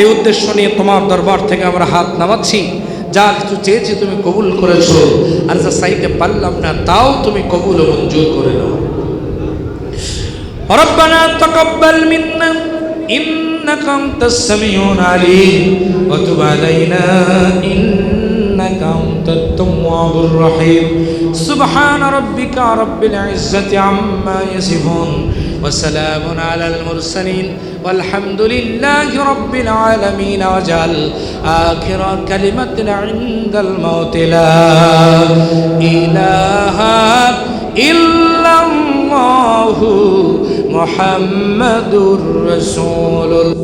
এই উদ্দেশ্য নিয়ে তোমার দরবার থেকে আমরা হাত নামাচ্ছি। যা কিছু চেয়েছি তুমি কবুল করেছো, আর যা চাইতে পারলাম না তাও তুমি কবুল ও মঞ্জুর করে নাও। রব্বানা তাকাব্বাল মিন্না ইন্নাকা আনতাস সামিউল আলিম ওয়া তুব আলাইনা ইন্নাকা আনতাত তাওয়াবুর রহিম। সুবহান রাব্বিকা রাব্বিল ইজ্জাতি আম্মা ইয়াসিফুন ওয়া সালামুন আলাল মুরসালিন والحمد لله رب العالمين وجعل آخر كلمتنا عند الموت لا إله إلا الله محمد رسول الله.